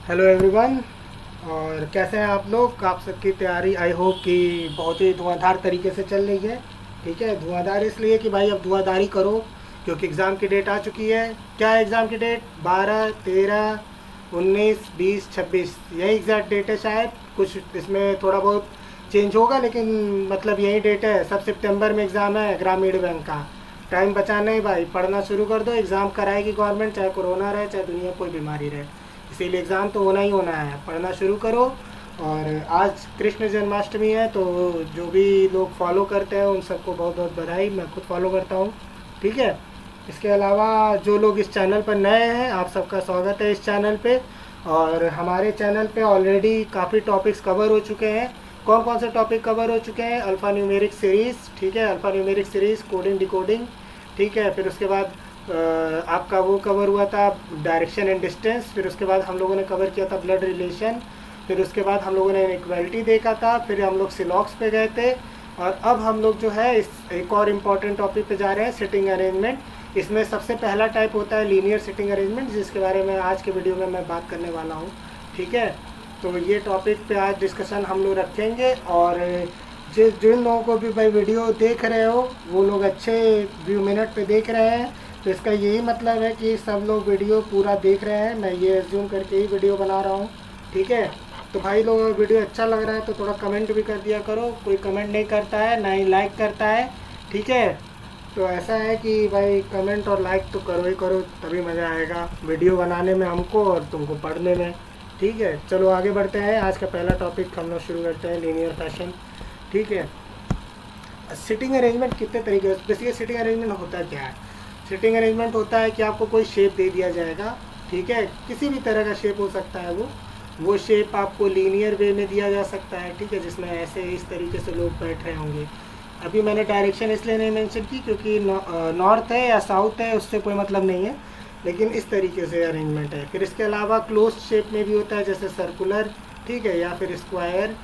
Hello everyone. और कैसे हैं आप लोग? आप सबकी तैयारी आई होप कि बहुत ही धुआंधार तरीके से चल रही है। ठीक है, धुआंधार इसलिए कि भाई अब धुआंधारी करो, क्योंकि एग्ज़ाम की डेट आ चुकी है। क्या है एग्ज़ाम की डेट? 12, 13, 19, 20, 26, यही एग्जैक्ट डेट है। शायद कुछ इसमें थोड़ा बहुत चेंज होगा, लेकिन मतलब यही डेट है। सब सितंबर में एग्ज़ाम है ग्रामीण बैंक का। टाइम बचा नहीं भाई, पढ़ना शुरू कर दो। एग्ज़ाम कराएगी गवर्नमेंट, चाहे कोरोना रहे चाहे दुनिया कोई बीमारी रहे। इसीलिए एग्ज़ाम तो होना ही होना है, पढ़ना शुरू करो। और आज कृष्ण जन्माष्टमी है, तो जो भी लोग फॉलो करते हैं उन सबको बहुत बहुत बधाई। मैं खुद फॉलो करता हूँ। ठीक है। इसके अलावा जो लोग इस चैनल पर नए हैं, आप सबका स्वागत है इस चैनल पे। और हमारे चैनल पे ऑलरेडी काफ़ी टॉपिक्स कवर हो चुके हैं। कौन कौन से टॉपिक कवर हो चुके हैं? अल्फ़ा न्यूमेरिक सीरीज़, ठीक है, alpha numeric series, coding decoding, ठीक है। फिर उसके बाद आपका वो कवर हुआ था डायरेक्शन एंड डिस्टेंस। फिर उसके बाद हम लोगों ने कवर किया था ब्लड रिलेशन। फिर उसके बाद हम लोगों ने इक्वालिटी देखा था। फिर हम लोग सिलॉक्स पे गए थे। और अब हम लोग जो है इस एक और इम्पॉर्टेंट टॉपिक पे जा रहे हैं, सिटिंग अरेंजमेंट। इसमें सबसे पहला टाइप होता है लीनियर सिटिंग अरेंजमेंट, जिसके बारे में आज के वीडियो में मैं बात करने वाला हूँ। ठीक है। तो ये टॉपिक पे आज डिस्कशन हम लोग रखेंगे। और जिन लोगों को भी भाई वीडियो देख रहे हो, वो लोग अच्छे व्यू मिनट पे देख रहे हैं, तो इसका यही मतलब है कि सब लोग वीडियो पूरा देख रहे हैं। मैं ये एज्यूम करके ही वीडियो बना रहा हूँ। ठीक है। तो भाई लोग, अगर वीडियो अच्छा लग रहा है तो थोड़ा कमेंट भी कर दिया करो। कोई कमेंट नहीं करता है, ना ही लाइक करता है। ठीक है। तो ऐसा है कि भाई कमेंट और लाइक तो करो ही करो, तभी मज़ा आएगा वीडियो बनाने में हमको और तुमको पढ़ने में। ठीक है, चलो आगे बढ़ते हैं। आज का पहला टॉपिक हम लोग शुरू करते हैं, लीनियर फैशन। ठीक है। सिटिंग अरेंजमेंट कितने तरीके से, बेसिकली सिटिंग अरेंजमेंट होता क्या है? सिटिंग अरेंजमेंट होता है कि आपको कोई शेप दे दिया जाएगा। ठीक है, किसी भी तरह का शेप हो सकता है। वो शेप आपको लीनियर वे में दिया जा सकता है। ठीक है, जिसमें ऐसे इस तरीके से लोग बैठ रहे होंगे। अभी मैंने डायरेक्शन इसलिए नहीं मेंशन की क्योंकि नॉर्थ है या साउथ है उससे कोई मतलब नहीं है, लेकिन इस तरीके से अरेंजमेंट है। फिर इसके अलावा क्लोज शेप में भी होता है, जैसे सर्कुलर, ठीक है, या फिर स्क्वायर,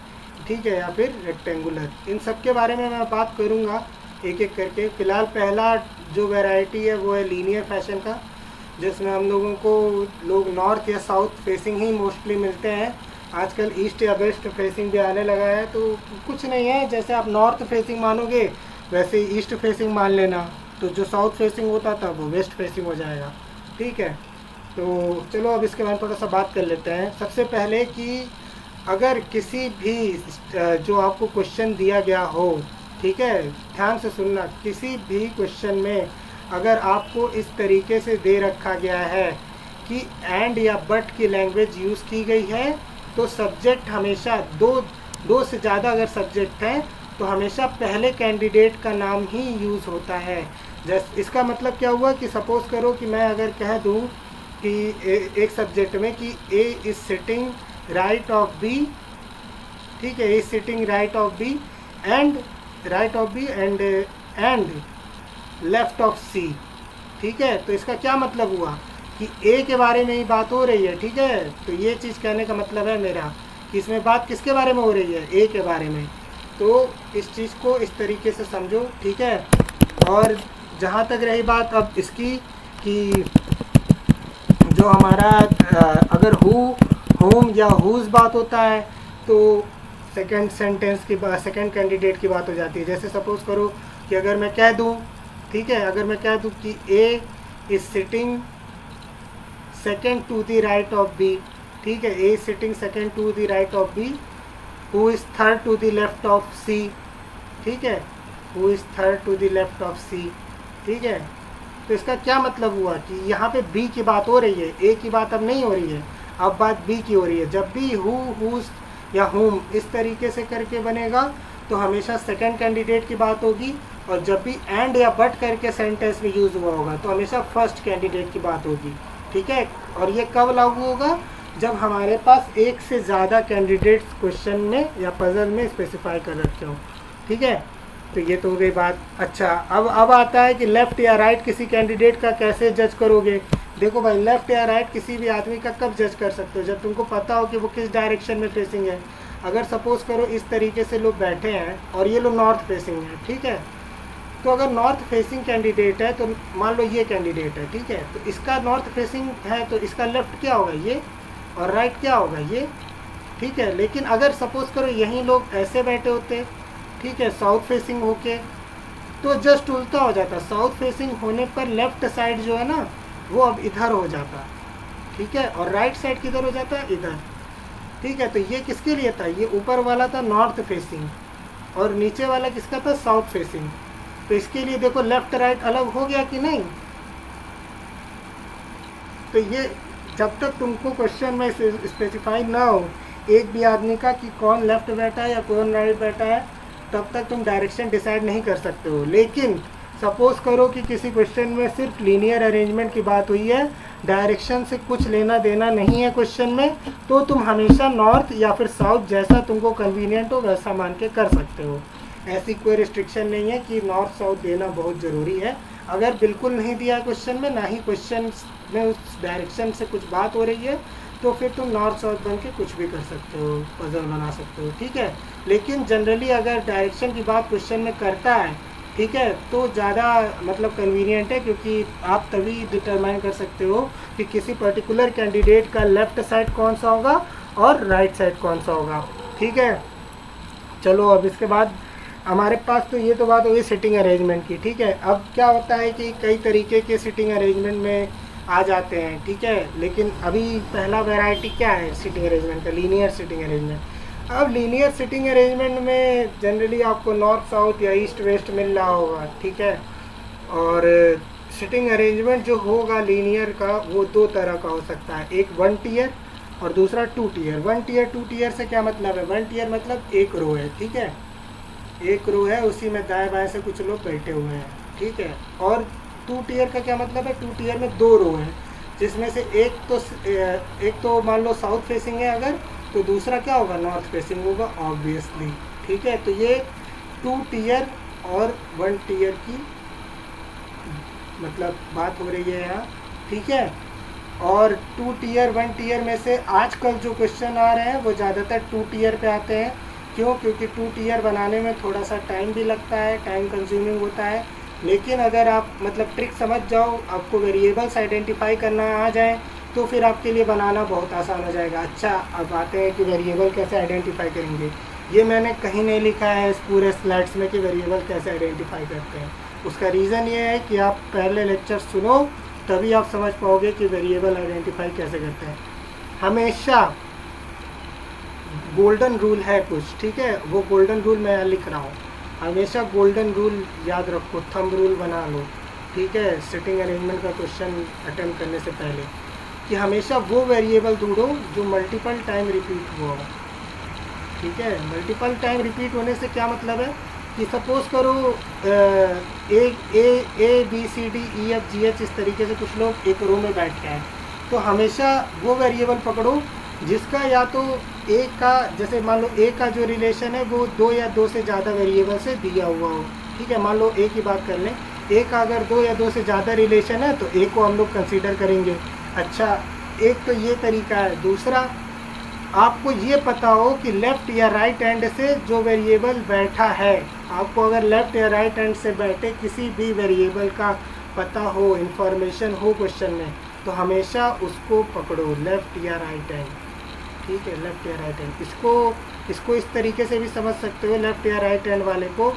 ठीक है, या फिर रेक्टेंगुलर। इन सब के बारे में मैं बात करूँगा एक एक करके। फ़िलहाल पहला जो वैरायटी है वो है लीनियर फैशन का, जिसमें हम लोगों को लोग नॉर्थ या साउथ फेसिंग ही मोस्टली मिलते हैं। आजकल ईस्ट या वेस्ट फेसिंग भी आने लगा है, तो कुछ नहीं है, जैसे आप नॉर्थ फेसिंग मानोगे वैसे ही ईस्ट फेसिंग मान लेना। तो जो साउथ फेसिंग होता था वो वेस्ट फेसिंग हो जाएगा। ठीक है। तो चलो अब इसके बारे में थोड़ा सा बात कर लेते हैं। सबसे पहले कि अगर किसी भी जो आपको क्वेश्चन दिया गया हो, ठीक है, ध्यान से सुनना, किसी भी क्वेश्चन में अगर आपको इस तरीके से दे रखा गया है कि एंड या बट की लैंग्वेज यूज़ की गई है, तो सब्जेक्ट हमेशा दो से ज़्यादा अगर सब्जेक्ट हैं तो हमेशा पहले कैंडिडेट का नाम ही यूज़ होता है। जैसे इसका मतलब क्या हुआ कि सपोज़ करो कि मैं अगर कह दूँ कि एक सब्जेक्ट में कि A is sitting right of B, ठीक है, is sitting right of B and right of B and left of C. ठीक है, तो इसका क्या मतलब हुआ कि ए के बारे में ही बात हो रही है। ठीक है, तो ये चीज़ कहने का मतलब है मेरा कि इसमें बात किसके बारे में हो रही है? ए के बारे में। तो इस चीज़ को इस तरीके से समझो। ठीक है। और जहाँ तक रही बात अब इसकी कि जो हमारा अगर होम या हुज बात होता है, तो सेकंड सेंटेंस की बात, सेकंड कैंडिडेट की बात हो जाती है। जैसे सपोज करो कि अगर मैं कह दूं, ठीक है, अगर मैं कह दूं कि A is sitting second to the right of B, ठीक है, A is sitting second to the right of B, who is third to the left of C, ठीक है, who is third to the left of C. ठीक है, तो इसका क्या मतलब हुआ कि यहाँ पे बी की बात हो रही है, ए की बात अब नहीं हो रही है, अब बात बी की हो रही है। जब भी हुज या होम इस तरीके से करके बनेगा तो हमेशा सेकंड कैंडिडेट की बात होगी, और जब भी एंड या बट करके सेंटेंस में यूज़ हुआ होगा तो हमेशा फर्स्ट कैंडिडेट की बात होगी। ठीक है, और ये कब लागू होगा? जब हमारे पास एक से ज़्यादा कैंडिडेट्स क्वेश्चन में या पजल में स्पेसिफाई कर रखे हो। ठीक है, तो ये तो हो गई बात। अच्छा, अब आता है कि लेफ़्ट या राइट किसी कैंडिडेट का कैसे जज करोगे। देखो भाई, लेफ़्ट या राइट किसी भी आदमी का कब जज कर सकते हो? जब तुमको पता हो कि वो किस डायरेक्शन में फेसिंग है। अगर सपोज़ करो इस तरीके से लोग बैठे हैं और ये लोग नॉर्थ फेसिंग है, ठीक है, तो अगर नॉर्थ फेसिंग कैंडिडेट है, तो मान लो ये कैंडिडेट है, ठीक है, तो इसका नॉर्थ फेसिंग है तो इसका लेफ़्ट क्या होगा? ये और राइट क्या होगा ये, ठीक है। लेकिन अगर सपोज करो यहीं लोग ऐसे बैठे होते, ठीक है, साउथ फेसिंग होके, तो जस्ट उल्टा हो जाता। साउथ फेसिंग होने पर लेफ्ट साइड जो है ना वो अब इधर हो जाता, ठीक है, और राइट साइड किधर हो जाता है, इधर, ठीक है। तो ये किसके लिए था, ये ऊपर वाला था नॉर्थ फेसिंग और नीचे वाला किसका था, साउथ फेसिंग। तो इसके लिए देखो लेफ्ट राइट अलग हो गया कि नहीं। तो ये जब तक तुमको क्वेश्चन में स्पेसिफाई ना हो एक भी आदमी का कि कौन लेफ्ट बैठा है या कौन राइट बैठा है, तब तक तुम डायरेक्शन डिसाइड नहीं कर सकते हो। लेकिन सपोज करो कि किसी क्वेश्चन में सिर्फ लीनियर अरेंजमेंट की बात हुई है, डायरेक्शन से कुछ लेना देना नहीं है क्वेश्चन में, तो तुम हमेशा नॉर्थ या फिर साउथ जैसा तुमको कन्वीनियंट हो वैसा मान के कर सकते हो। ऐसी कोई रिस्ट्रिक्शन नहीं है कि नॉर्थ साउथ देना बहुत ज़रूरी है। अगर बिल्कुल नहीं दिया क्वेश्चन में, ना ही क्वेश्चन में उस डायरेक्शन से कुछ बात हो रही है, तो फिर तुम नॉर्थ साउथ बन के कुछ भी कर सकते हो, पजल बना सकते हो, ठीक है। लेकिन जनरली अगर डायरेक्शन की बात क्वेश्चन में करता है, ठीक है, तो ज़्यादा मतलब कन्वीनियंट है, क्योंकि आप तभी डिटरमाइन कर सकते हो कि किसी पर्टिकुलर कैंडिडेट का लेफ़्ट साइड कौन सा होगा और राइट साइड कौन सा होगा, ठीक है। चलो अब इसके बाद हमारे पास तो ये तो बात हुई सिटिंग अरेंजमेंट की, ठीक है। अब क्या होता है कि कई तरीके के सिटिंग अरेंजमेंट में आ जाते हैं, ठीक है। लेकिन अभी पहला वैरायटी क्या है सिटिंग अरेंजमेंट का, लीनियर सिटिंग अरेंजमेंट। अब लीनियर सिटिंग अरेंजमेंट में जनरली आपको नॉर्थ साउथ या ईस्ट वेस्ट मिल रहा होगा, ठीक है। और सिटिंग अरेंजमेंट जो होगा लीनियर का वो दो तरह का हो सकता है, एक वन टीयर और दूसरा two tier. One tier two tier से क्या मतलब है, वन टीयर मतलब एक रो है, ठीक है, एक रो है, उसी में दाएं बाएं से कुछ लोग बैठे हुए हैं, ठीक है। और टू टीयर का क्या मतलब है, टू टीयर में दो रो हैं, जिसमें से एक तो मान लो साउथ फेसिंग है अगर, तो दूसरा क्या होगा, नॉर्थ फेसिंग होगा ऑब्वियसली, ठीक है। तो ये टू टीयर और वन टीयर की मतलब बात हो रही है यहाँ, ठीक है। और टू टीयर वन टीयर में से आजकल जो क्वेश्चन आ रहे हैं वो ज़्यादातर टू टीयर पे आते हैं। क्यों, क्योंकि टू टीयर बनाने में थोड़ा सा टाइम भी लगता है, टाइम कंज्यूमिंग होता है। लेकिन अगर आप मतलब ट्रिक समझ जाओ, आपको वेरिएबल्स आइडेंटिफाई करना आ जाए, तो फिर आपके लिए बनाना बहुत आसान हो जाएगा। अच्छा, अब आते हैं कि वेरिएबल कैसे आइडेंटिफाई करेंगे। ये मैंने कहीं नहीं लिखा है इस पूरे स्लाइड्स में कि वेरिएबल कैसे आइडेंटिफाई करते हैं। उसका रीज़न ये है कि आप पहले लेक्चर सुनो, तभी आप समझ पाओगे कि वेरिएबल आइडेंटिफाई कैसे करते हैं। हमेशा गोल्डन रूल है कुछ, ठीक है, वो गोल्डन रूल मैं यहाँ लिख रहा हूँ। हमेशा गोल्डन रूल याद रखो, थंब रूल बना लो, ठीक है, सिटिंग अरेंजमेंट का क्वेश्चन अटेम्प्ट करने से पहले, कि हमेशा वो वेरिएबल ढूंढो जो मल्टीपल टाइम रिपीट हुआ हो, ठीक है। मल्टीपल टाइम रिपीट होने से क्या मतलब है कि सपोज करो A B C D E F G H इस तरीके से कुछ लोग एक रो में बैठ के हैं, तो हमेशा वो वेरिएबल पकड़ो जिसका या तो ए का, जैसे मान लो ए का जो रिलेशन है वो दो या दो से ज़्यादा वेरिएबल से दिया हुआ हो, ठीक है। मान लो ए की बात कर लें, ए का अगर दो या दो से ज़्यादा रिलेशन है तो ए को हम लोग कंसीडर करेंगे। अच्छा, एक तो ये तरीका है। दूसरा, आपको ये पता हो कि लेफ़्ट या राइट हैंड से जो वेरिएबल बैठा है, आपको अगर लेफ़्ट या राइट हैंड से बैठे किसी भी वेरिएबल का पता हो, इंफॉर्मेशन हो क्वेश्चन में, तो हमेशा उसको पकड़ो, लेफ़्ट या राइट हैंड, ठीक है, लेफ़्ट या राइट हैंड। इसको इस तरीके से भी समझ सकते हो लेफ़्ट या राइट हैंड वाले को,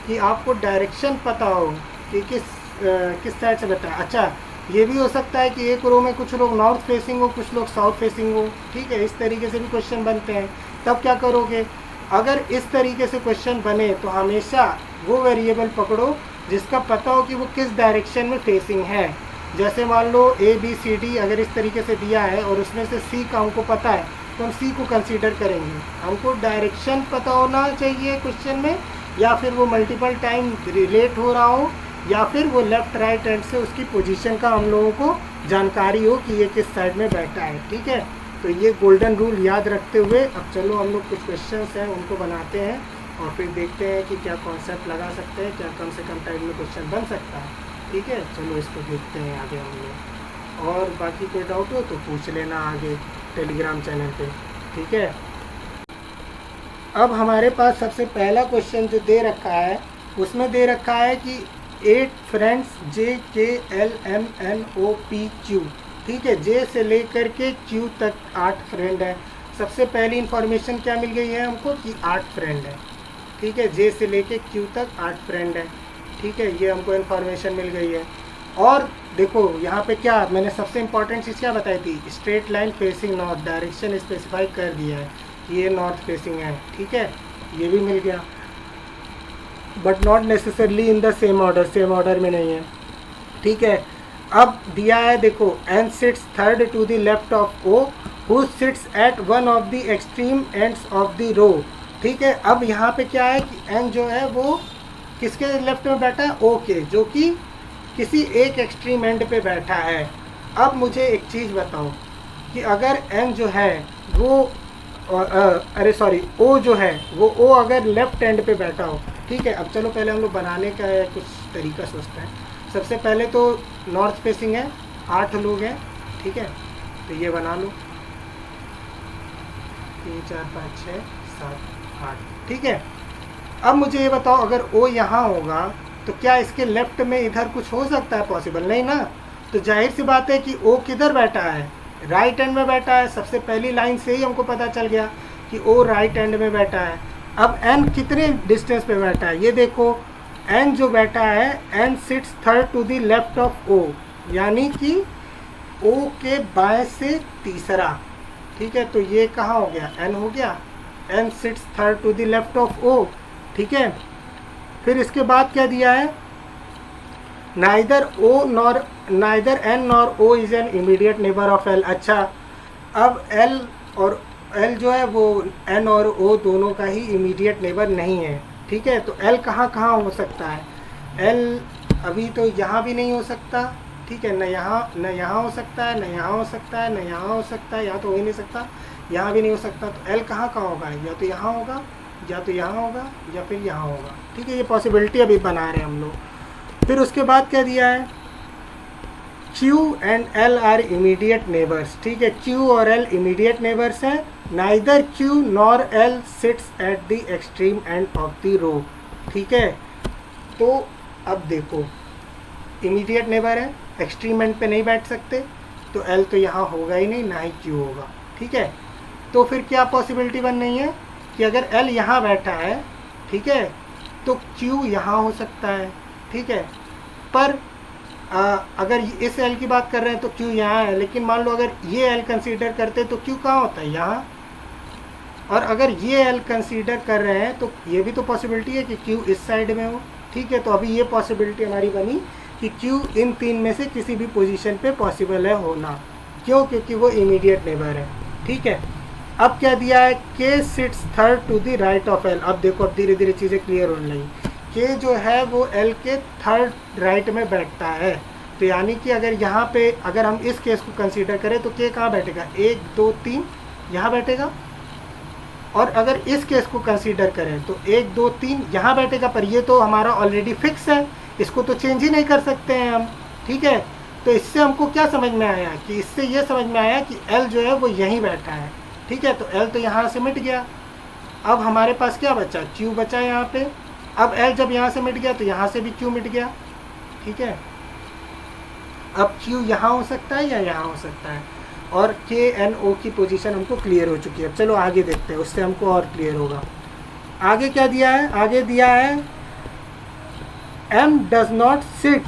कि आपको डायरेक्शन पता हो कि किस साइड से बैठा है। अच्छा, ये भी हो सकता है कि एक रो में कुछ लोग नॉर्थ फेसिंग हो, कुछ लोग साउथ फेसिंग हो, ठीक है, इस तरीके से भी क्वेश्चन बनते हैं। तब क्या करोगे, अगर इस तरीके से क्वेश्चन बने तो हमेशा वो वेरिएबल पकड़ो जिसका पता हो कि वो किस डायरेक्शन में फेसिंग है। जैसे मान लो ए बी सी डी अगर इस तरीके से दिया है और उसमें से सी का हमको पता है, तो हम सी को कंसीडर करेंगे। हमको डायरेक्शन पता होना चाहिए क्वेश्चन में, या फिर वो मल्टीपल टाइम रिलेट हो रहा हो, या फिर वो लेफ़्ट राइट हैंड से उसकी पोजीशन का हम लोगों को जानकारी हो कि ये किस साइड में बैठा है, ठीक है। तो ये गोल्डन रूल याद रखते हुए अब चलो हम लोग कुछ क्वेश्चंस हैं उनको बनाते हैं और फिर देखते हैं कि क्या कॉन्सेप्ट लगा सकते हैं, क्या कम से कम टाइम में क्वेश्चन बन सकता है, ठीक है। चलो इसको देखते हैं आगे हम लोग, और बाकी कोई डाउट हो तो पूछ लेना आगे टेलीग्राम चैनल पे, ठीक है। अब हमारे पास सबसे पहला क्वेश्चन जो दे रखा है उसमें दे रखा है कि 8 फ्रेंड्स JKLMNOPQ, ठीक है, जे से लेकर के क्यू तक 8 फ्रेंड है। सबसे पहली इंफॉर्मेशन क्या मिल गई है हमको कि 8 फ्रेंड है। ठीक है, जे से लेके क्यू तक 8 फ्रेंड है। ठीक है, ये हमको इन्फॉर्मेशन मिल गई है। और देखो यहाँ पे क्या मैंने सबसे इम्पोर्टेंट चीज़ क्या बताई थी, straight line facing north, direction specify कर दिया है, ये नॉर्थ फेसिंग है। ठीक है, ये भी मिल गया, but not necessarily in the same order, same order में नहीं है। ठीक है, अब दिया है देखो, N sits third to the left of O who sits at one of the extreme ends of the row. ठीक है, अब यहाँ पे क्या है कि एन जो है वो किसके लेफ्ट में बैठा है, ओ के, जो कि किसी एक एक्सट्रीम एंड पे बैठा है। अब मुझे एक चीज़ बताओ कि अगर एन जो है वो अरे सॉरी ओ जो है वो ओ अगर लेफ्ट एंड पे बैठा हो। ठीक है, अब चलो पहले हम लोग बनाने का कुछ तरीका सोचते हैं। सबसे पहले तो नॉर्थ फेसिंग है, 8 लोग हैं। ठीक है, तो ये बना लो, 3 4 5 6 7 8। ठीक है, अब मुझे ये बताओ, अगर ओ यहाँ होगा तो क्या इसके लेफ्ट में इधर कुछ हो सकता है, पॉसिबल नहीं ना। तो जाहिर सी बात है कि ओ किधर बैठा है, राइट एंड में बैठा है। सबसे पहली लाइन से ही हमको पता चल गया कि ओ राइट एंड में बैठा है। अब एन कितने डिस्टेंस पे बैठा है, ये देखो, एन जो बैठा है, N sits third to the left of O, यानी कि ओ के बाएं से तीसरा। ठीक है, तो ये कहाँ हो गया, एन हो गया, N sits third to the left of O. ठीक है, फिर इसके बाद क्या दिया है, neither N nor O is an immediate neighbour of L. अच्छा, अब एल और एल जो है वो एन और ओ दोनों का ही इमीडिएट नेबर नहीं है। ठीक है, तो एल कहाँ कहाँ हो सकता है, एल अभी तो यहाँ भी नहीं हो सकता। ठीक है, न यहाँ हो सकता है, न यहाँ हो सकता है, न यहाँ हो सकता है, यहाँ तो हो ही नहीं सकता, यहाँ भी नहीं हो सकता। तो एल कहाँ कहाँ होगा, या तो यहाँ होगा, या तो यहाँ होगा, या फिर यहाँ होगा। ठीक है, ये पॉसिबिलिटी अभी बना रहे हैं हम लोग। फिर उसके बाद क्या दिया है, Q and L are immediate neighbours. ठीक है, Q और L इमीडिएट नेबर्स हैं। Neither Q nor L sits at the extreme end of the row. ठीक है, तो अब देखो, इमीडिएट नेबर है, एक्सट्रीम एंड पे नहीं बैठ सकते, तो L तो यहाँ होगा ही नहीं, ना ही Q होगा। ठीक है, तो फिर क्या पॉसिबिलिटी बन रही है कि अगर L यहाँ बैठा है, ठीक है, तो Q यहाँ हो सकता है। ठीक है, पर अगर इस L की बात कर रहे हैं तो Q यहाँ है, लेकिन मान लो अगर ये L कंसीडर करते तो Q कहाँ होता है, यहाँ। और अगर ये L कंसीडर कर रहे हैं तो ये भी तो पॉसिबिलिटी है कि Q इस साइड में हो। ठीक है, तो अभी ये पॉसिबिलिटी हमारी बनी कि Q इन तीन में से किसी भी पोजीशन पे पॉसिबल है होना। क्यों, क्योंकि वो इमीडिएट नेबर है। ठीक है, अब क्या दिया है, K sits third to the right of L। अब देखो, अब धीरे धीरे चीज़ें क्लियर होने लगी। K जो है वो L के थर्ड राइट में बैठता है। तो यानी कि अगर यहाँ पे अगर हम इस केस को कंसीडर करें तो K कहाँ बैठेगा, 1 2 3 यहाँ बैठेगा। और अगर इस केस को कंसीडर करें तो 1 2 3 यहाँ बैठेगा, पर ये तो हमारा ऑलरेडी फिक्स है, इसको तो चेंज ही नहीं कर सकते हैं हम। ठीक है, तो इससे हमको क्या समझ में आया कि इससे ये समझ में आया कि L जो है वो यहीं बैठा है। ठीक है, तो L तो यहाँ से मिट गया। अब हमारे पास क्या बचा, Q बचा यहाँ पे। अब L जब यहाँ से मिट गया तो यहाँ से भी Q मिट गया। ठीक है, अब Q यहाँ हो सकता है या यहाँ हो सकता है, और K N O की पोजीशन हमको क्लियर हो चुकी है। चलो आगे देखते हैं, उससे हमको और क्लियर होगा। आगे क्या दिया है, आगे दिया है M does not sit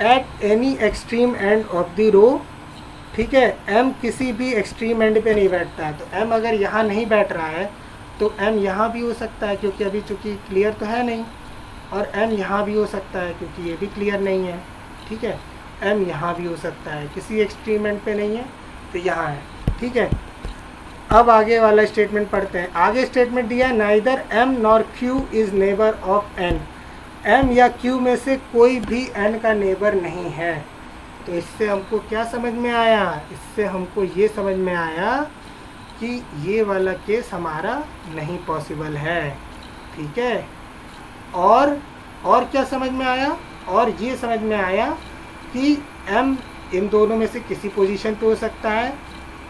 at any extreme end of the row. ठीक है, M किसी भी एक्सट्रीम एंड पे नहीं बैठता है। तो M अगर यहाँ नहीं बैठ रहा है तो M यहाँ भी हो सकता है, क्योंकि अभी चूँकि क्लियर तो है नहीं, और M यहाँ भी हो सकता है क्योंकि ये भी क्लियर नहीं है। ठीक है, M यहाँ भी हो सकता है, किसी एक्सट्रीम एंड पे नहीं है, तो यहाँ है। ठीक है, अब आगे वाला स्टेटमेंट पढ़ते हैं। आगे स्टेटमेंट दिया है, neither M nor Q is neighbour of N। M या Q में से कोई भी N का नेबर नहीं है। तो इससे हमको क्या समझ में आया, इससे हमको ये समझ में आया कि ये वाला केस हमारा नहीं पॉसिबल है। ठीक है, और क्या समझ में आया, और ये समझ में आया कि M इन दोनों में से किसी पोजीशन पे हो सकता है,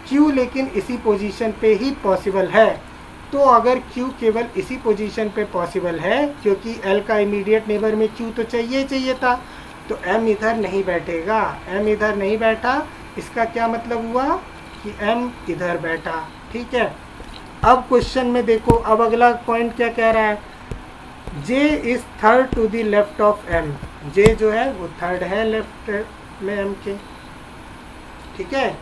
Q लेकिन इसी पोजीशन पे ही पॉसिबल है। तो अगर Q केवल इसी पोजीशन पे पॉसिबल है, क्योंकि L का इमीडिएट नेबर में Q तो चाहिए ही चाहिए था, तो M इधर नहीं बैठेगा। M इधर नहीं बैठा इसका क्या मतलब हुआ कि m इधर बैठा, ठीक है। अब क्वेश्चन में देखो, अब अगला पॉइंट क्या कह रहा है, j is third to the left of m, j जो है वो थर्ड है लेफ्ट में m के, ठीक है।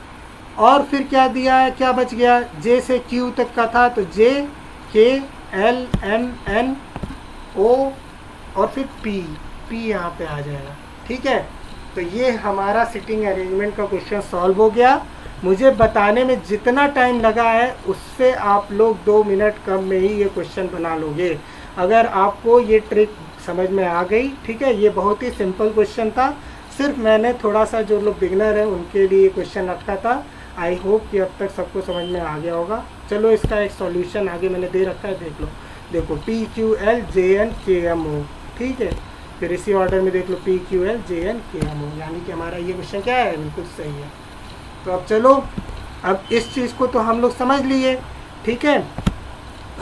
और फिर क्या दिया है, क्या बच गया, j से q तक का था, तो j k l m n o और फिर p यहाँ पे आ जाएगा, ठीक है। तो ये हमारा सिटिंग अरेंजमेंट का क्वेश्चन सॉल्व हो गया। मुझे बताने में जितना टाइम लगा है उससे आप लोग 2 मिनट कम में ही ये क्वेश्चन बना लोगे, अगर आपको ये ट्रिक समझ में आ गई, ठीक है। ये बहुत ही सिंपल क्वेश्चन था, सिर्फ मैंने थोड़ा सा जो लोग बिगनर हैं उनके लिए क्वेश्चन रखा था। आई होप कि अब तक सबको समझ में आ गया होगा। चलो इसका एक सॉल्यूशन आगे मैंने दे रखा है, देख लो। देखो P Q L J N K M O, ठीक है। फिर इसी ऑर्डर में देख लो P Q L J N K M O, यानी कि हमारा ये क्वेश्चन क्या है, बिल्कुल सही है। तो अब चलो, अब इस चीज़ को तो हम लोग समझ लिए, ठीक है।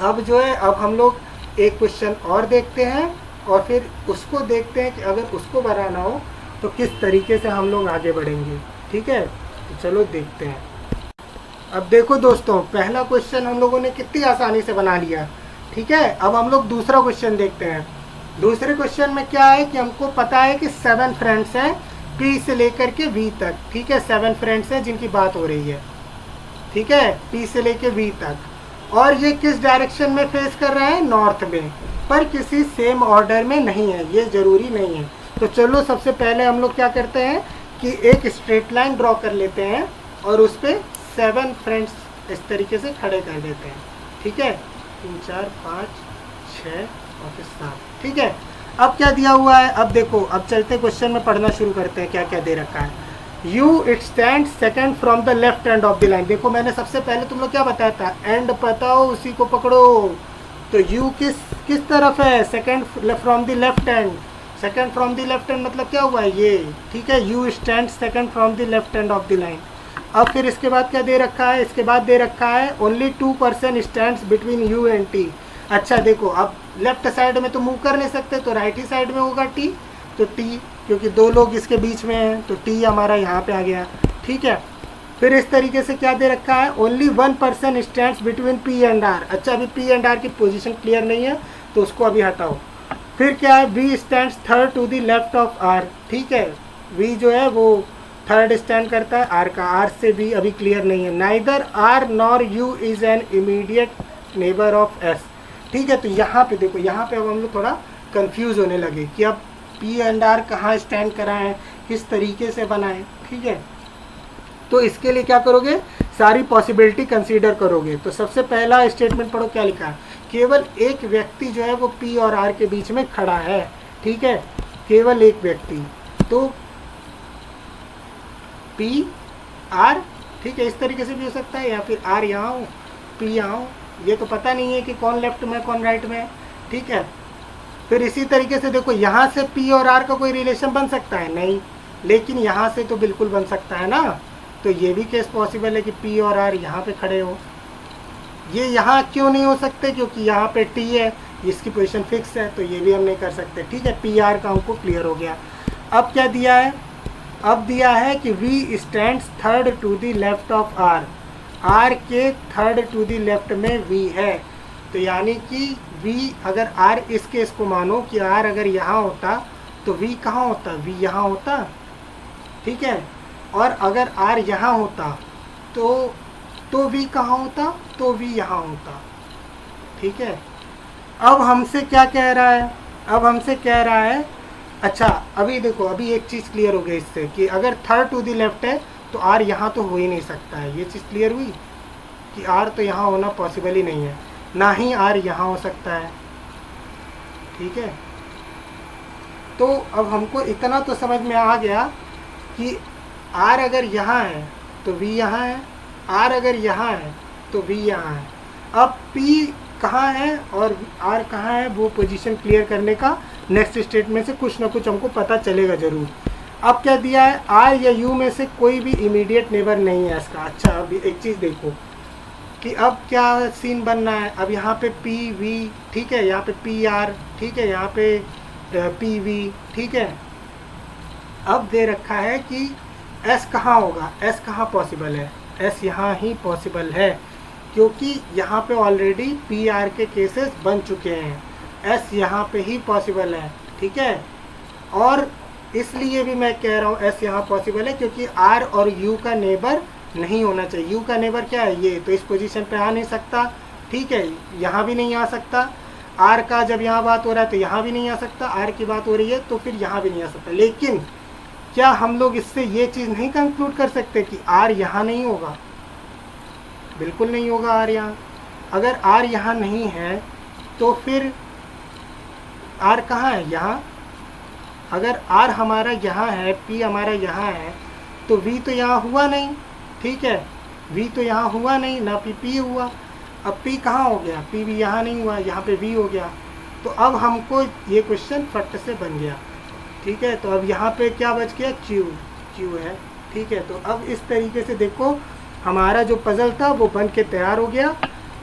अब जो है, अब हम लोग एक क्वेश्चन और देखते हैं और फिर उसको देखते हैं कि अगर उसको बनाना हो तो किस तरीके से हम लोग आगे बढ़ेंगे, ठीक है। तो चलो देखते हैं। अब देखो दोस्तों, पहला क्वेश्चन हम लोगों ने कितनी आसानी से बना लिया, ठीक है। अब हम लोग दूसरा क्वेश्चन देखते हैं। दूसरे क्वेश्चन में क्या है कि हमको पता है कि 7 फ्रेंड्स हैं P से लेकर के V तक, ठीक है। 7 फ्रेंड्स हैं जिनकी बात हो रही है, ठीक है, P से लेकर V तक। और ये किस डायरेक्शन में फेस कर रहे हैं, नॉर्थ में, पर किसी सेम ऑर्डर में नहीं है, ये ज़रूरी नहीं है। तो चलो सबसे पहले हम लोग क्या करते हैं कि एक स्ट्रेट लाइन ड्रॉ कर लेते हैं और उस पर 7 फ्रेंड्स इस तरीके से खड़े कर देते हैं, ठीक है। 3 4 5 6 और फिर 7, ठीक है। अब क्या दिया हुआ है, अब देखो, अब चलते क्वेश्चन में पढ़ना शुरू करते हैं क्या क्या दे रखा है। U it stand second from the left and of the line. देखो मैंने सबसे पहले तुम लोग क्या बताया था, एंड पता हो उसी को पकड़ो। तो U किस तरफ है, second from the left and. Second from the left and मतलब क्या हुआ है, ये, ठीक है। U stand second from the left and of the line. अब फिर इसके बाद क्या दे रखा है, इसके बाद दे रखा है only 2 person stands between U and T। अच्छा देखो, अब लेफ्ट साइड में तो मूव कर नहीं सकते, तो राइट ही साइड में होगा T, तो T, क्योंकि 2 लोग इसके बीच में हैं तो T हमारा यहाँ पे आ गया, ठीक है। फिर इस तरीके से क्या दे रखा है, only 1 person stands between P and R। अच्छा अभी P एंड R की पोजीशन क्लियर नहीं है तो उसको अभी हटाओ। फिर क्या है, V stands third to the left of R, ठीक है। V जो है वो थर्ड स्टैंड करता है R का, R से V अभी क्लियर नहीं है। Neither R nor U is an immediate neighbour of S, ठीक है। तो यहाँ पे देखो, यहाँ पे अब हम लोग थोड़ा कंफ्यूज होने लगे कि अब P एंड R कहाँ स्टैंड कराएं, किस तरीके से बनाएं, ठीक है। तो इसके लिए क्या करोगे, सारी पॉसिबिलिटी कंसीडर करोगे। तो सबसे पहला स्टेटमेंट पढ़ो, क्या लिखा है, केवल एक व्यक्ति जो है वो P और R के बीच में खड़ा है, ठीक है, केवल एक व्यक्ति। तो P R, ठीक है, इस तरीके से भी हो सकता है, या फिर R यहाँ हो P यहाँ हो, ये तो पता नहीं है कि कौन लेफ्ट में कौन राइट में, ठीक है। फिर इसी तरीके से देखो, यहाँ से P और R का कोई रिलेशन बन सकता है नहीं, लेकिन यहाँ से तो बिल्कुल बन सकता है ना। तो ये भी केस पॉसिबल है कि P और R यहाँ पे खड़े हो। ये यहाँ क्यों नहीं हो सकते, क्योंकि यहाँ पे T है, इसकी पोजीशन फिक्स है, तो ये भी हम नहीं कर सकते, ठीक है। P R का हमको क्लियर हो गया। अब क्या दिया है, अब दिया है कि V stands third to the left of R, R के थर्ड टू द लेफ्ट में V है। तो यानी कि V, अगर R इस केस को मानो कि R अगर यहाँ होता तो V कहाँ होता, V यहाँ होता, ठीक है। और अगर R यहाँ होता तो V कहाँ होता, तो V यहाँ होता, ठीक है। अब हमसे क्या कह रहा है, अब हमसे कह रहा है, अच्छा अभी देखो, अभी एक चीज़ क्लियर हो गई इससे कि अगर थर्ड टू द लेफ्ट है तो R यहाँ तो हो ही नहीं सकता है। ये चीज़ क्लियर हुई कि R तो यहाँ होना पॉसिबल ही नहीं है, ना ही R यहाँ हो सकता है, ठीक है। तो अब हमको इतना तो समझ में आ गया कि R अगर यहाँ है तो V यहाँ है, R अगर यहाँ है तो V यहाँ है। अब P कहाँ है और R कहाँ है, वो पोजीशन क्लियर करने का नेक्स्ट स्टेटमेंट से कुछ ना कुछ हमको पता चलेगा ज़रूर। अब क्या दिया है, R या U में से कोई भी इमीडिएट नेबर नहीं है इसका। अच्छा अभी एक चीज़ देखो कि अब क्या सीन बनना है। अब यहाँ पे P V, ठीक है, यहाँ पे P R, ठीक है, यहाँ पे P V, ठीक है। अब दे रखा है कि एस कहाँ होगा, एस कहाँ पॉसिबल है, एस यहाँ ही पॉसिबल है क्योंकि यहाँ पे ऑलरेडी पी आर के केसेस बन चुके हैं, एस यहाँ पे ही पॉसिबल है, ठीक है। और इसलिए भी मैं कह रहा हूँ एस यहाँ पॉसिबल है क्योंकि आर और यू का नेबर नहीं होना चाहिए। यू का नेबर क्या है, ये, तो इस पोजीशन पे आ नहीं सकता, ठीक है, यहाँ भी नहीं आ सकता। आर का जब यहाँ बात हो रहा है तो यहाँ भी नहीं आ सकता, आर की बात हो रही है तो फिर यहाँ भी नहीं आ सकता। लेकिन क्या हम लोग इससे ये चीज़ नहीं कंक्लूड कर सकते कि आर यहाँ नहीं होगा? बिल्कुल नहीं होगा आर यहाँ। अगर आर यहाँ नहीं है तो फिर आर कहाँ है, यहाँ। अगर आर हमारा यहाँ है, पी हमारा यहाँ है, तो वी तो यहाँ हुआ नहीं, ठीक है, वी तो यहाँ हुआ नहीं, ना पी हुआ। अब पी कहाँ हो गया, पी भी यहाँ नहीं हुआ, यहाँ पे वी हो गया। तो अब हमको ये क्वेश्चन फट से बन गया, ठीक है। तो अब यहाँ पे क्या बच गया, क्यू, क्यू है, ठीक है। तो अब इस तरीके से देखो हमारा जो पजल था वो बन के तैयार हो गया।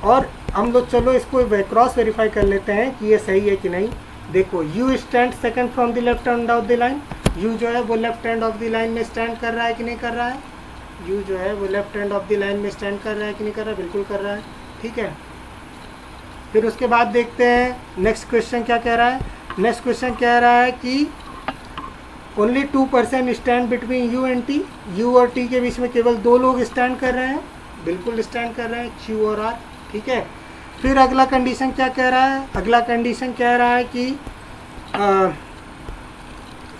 और हम लोग चलो इसको क्रॉस वेरीफाई कर लेते हैं कि ये सही है कि नहीं। देखो you stand second from the left hand of the line, you जो है वो left hand of the line में स्टैंड कर रहा है कि नहीं कर रहा है, यू जो है वो left hand of the line में स्टैंड कर रहा है कि नहीं कर रहा है, बिल्कुल कर रहा है, ठीक है। फिर उसके बाद देखते हैं नेक्स्ट क्वेश्चन क्या कह रहा है। नेक्स्ट क्वेश्चन कह रहा है कि only 2% stand between you and T, you और टी के बीच में केवल 2 लोग स्टैंड कर रहे हैं, बिल्कुल स्टैंड कर रहे हैं, क्यू और आर, ठीक है। फिर अगला कंडीशन क्या कह रहा है, अगला कंडीशन कह रहा है कि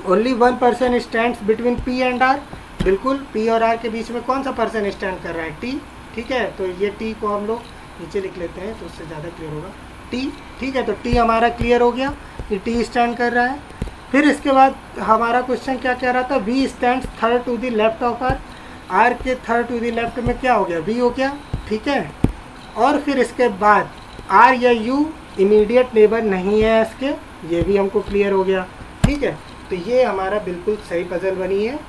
only 1% stands between P and R, बिल्कुल पी और आर के बीच में कौन सा पर्सन स्टैंड कर रहा है, टी, ठीक है। तो ये टी को हम लोग नीचे लिख लेते हैं तो उससे ज़्यादा क्लियर होगा, टी, ठीक है। तो टी हमारा क्लियर हो गया कि टी स्टैंड कर रहा है। फिर इसके बाद हमारा क्वेश्चन क्या कह रहा था, V stand third to the left of R, R के थर्ड टू द लेफ्ट में क्या हो गया, वी हो गया, ठीक है। और फिर इसके बाद आर या यू इमीडिएट नेबर नहीं है इसके, ये भी हमको क्लियर हो गया, ठीक है। तो ये हमारा बिल्कुल सही पजल बनी है।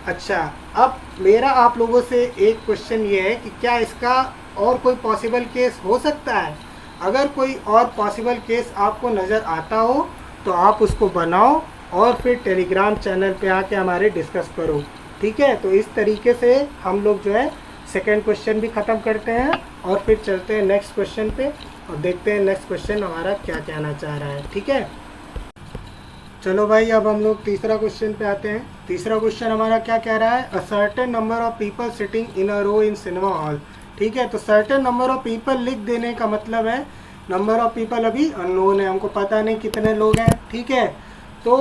अच्छा, अब मेरा आप लोगों से एक क्वेश्चन ये है कि क्या इसका और कोई पॉसिबल केस हो सकता है? अगर कोई और पॉसिबल केस आपको नज़र आता हो तो आप उसको बनाओ और फिर टेलीग्राम चैनल पे आके हमारे डिस्कस करो, ठीक है। तो इस तरीके से हम लोग जो है सेकंड क्वेश्चन भी ख़त्म करते हैं और फिर चलते हैं नेक्स्ट क्वेश्चन पे और देखते हैं नेक्स्ट क्वेश्चन हमारा क्या कहना चाह रहा है, ठीक है। चलो भाई, अब हम लोग तीसरा क्वेश्चन पे आते हैं। तीसरा क्वेश्चन हमारा क्या कह रहा है, a certain number of people sitting in a row in cinema hall, ठीक है। तो सर्टेन नंबर ऑफ पीपल लिख देने का मतलब है नंबर ऑफ पीपल अभी अननोन है, हमको पता नहीं कितने लोग हैं, ठीक है। तो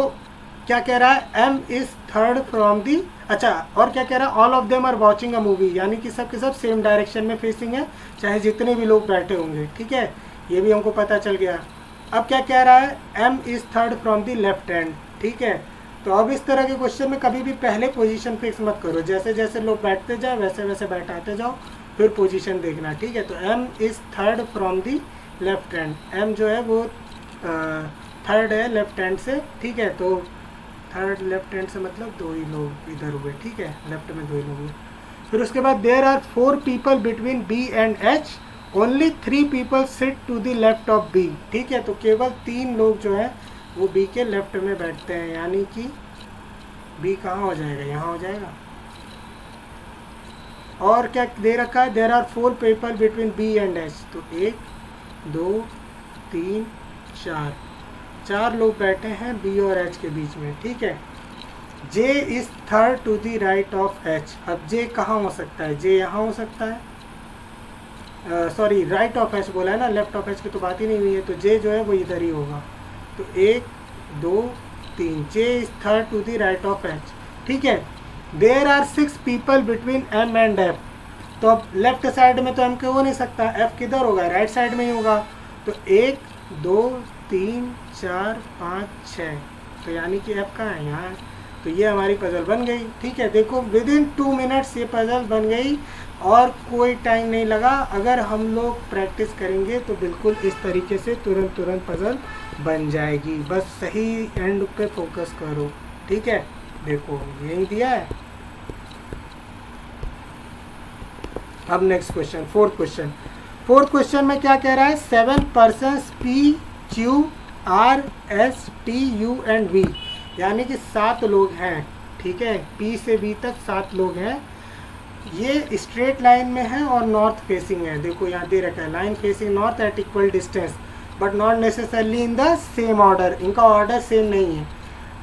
क्या कह रहा है, M is third from the, अच्छा, और क्या कह रहा है, all of them are watching a movie, यानी कि सब के सब सेम डायरेक्शन में फेसिंग है, चाहे जितने भी लोग बैठे होंगे, ठीक है। ये भी हमको पता चल गया। अब क्या कह रहा है, M is third from the left hand, ठीक है। तो अब इस तरह के क्वेश्चन में कभी भी पहले पोजीशन फिक्स मत करो, जैसे जैसे लोग बैठते जाओ वैसे वैसे बैठाते जाओ, फिर पोजीशन देखना, ठीक है। तो M is third from the left hand, M जो है वो थर्ड है लेफ्ट हैंड से, ठीक है। तो थर्ड लेफ्ट हैंड से मतलब 2 ही लोग इधर हुए, ठीक है, लेफ्ट में 2 ही लोग हुए। फिर उसके बाद there are 4 people between B and H, only 3 people sit to the left of B, ठीक है। तो केवल 3 लोग जो है वो बी के लेफ्ट में बैठते हैं, यानी कि बी कहाँ हो जाएगा, यहाँ हो जाएगा। और क्या दे रखा है, there are 4 people between B and H, तो 1 2 3 4 लोग बैठे हैं बी और एच के बीच में, ठीक है। J is third to the right of H, अब जे कहाँ हो सकता है, जे यहाँ हो सकता है, सॉरी राइट ऑफ एच बोला है ना, लेफ्ट ऑफ एच की तो बात ही नहीं हुई है, तो जे जो है वो इधर ही होगा। तो 1 2 3, J is third to the right of H, ठीक है। There are 6 people between M and F, तो अब लेफ्ट साइड में तो एम के हो नहीं सकता, एफ किधर होगा, राइट साइड में ही होगा। तो 1 2 3 4 5 6, तो यानी कि एफ कहाँ है, यहाँ है। तो ये हमारी पजल बन गई, ठीक है। देखो विद इन 2 मिनट्स ये पजल बन गई और कोई टाइम नहीं लगा। अगर हम लोग प्रैक्टिस करेंगे तो बिल्कुल इस तरीके से तुरंत पजल बन जाएगी, बस सही एंड पे फोकस करो, ठीक है। देखो यही दिया है। अब नेक्स्ट क्वेश्चन, फोर्थ क्वेश्चन में क्या कह रहा है, 7 persons P Q R S T U and V, यानी कि 7 लोग हैं, ठीक है, पी से बी तक 7 लोग हैं। ये स्ट्रेट लाइन में है और नॉर्थ फेसिंग है। देखो यहाँ दे रखा है line facing north at equal distance but not necessarily in the same order, इनका ऑर्डर सेम नहीं है।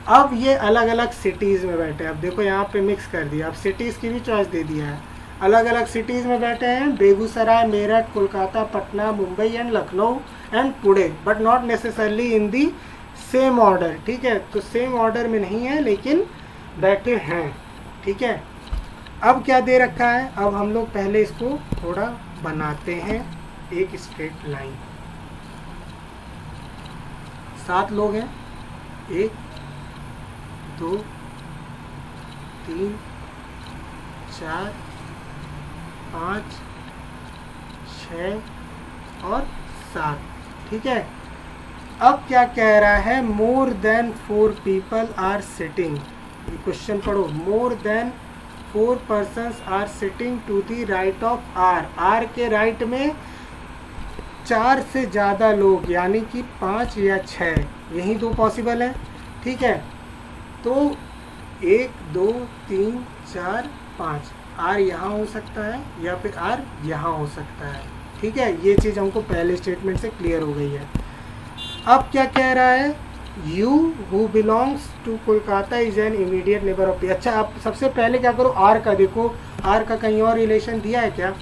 अब ये अलग अलग सिटीज़ में बैठे हैं। अब देखो यहाँ पे मिक्स कर दिया, अब सिटीज़ की भी चॉइस दे दिया है। अलग अलग सिटीज़ में बैठे हैं, Begusarai, Meerut, Kolkata, Patna, Mumbai and Lucknow and Pune, but not necessarily in the same order. ठीक है, तो सेम ऑर्डर में नहीं है लेकिन बैठे हैं। ठीक है, अब क्या दे रखा है, अब हम लोग पहले इसको थोड़ा बनाते हैं एक स्ट्रेट लाइन। 7 लोग हैं, 1 2 3 4 5 6 और 7। ठीक है, अब क्या कह रहा है, more than 4 people are sitting. Question पढ़ो, more than 4 persons are sitting to the right of R. R के राइट में 4 से ज़्यादा लोग, यानी कि 5 या 6, यही 2 पॉसिबल है। ठीक है, तो 1 2 3 4 5, आर यहाँ हो सकता है या फिर आर यहाँ हो सकता है। ठीक है, ये चीज़ हमको पहले स्टेटमेंट से क्लियर हो गई है। अब क्या कह रहा है, U who belongs to Kolkata is an immediate neighbour of P. अच्छा, आप सबसे पहले क्या करो, आर का देखो, आर का कहीं और रिलेशन दिया है क्या?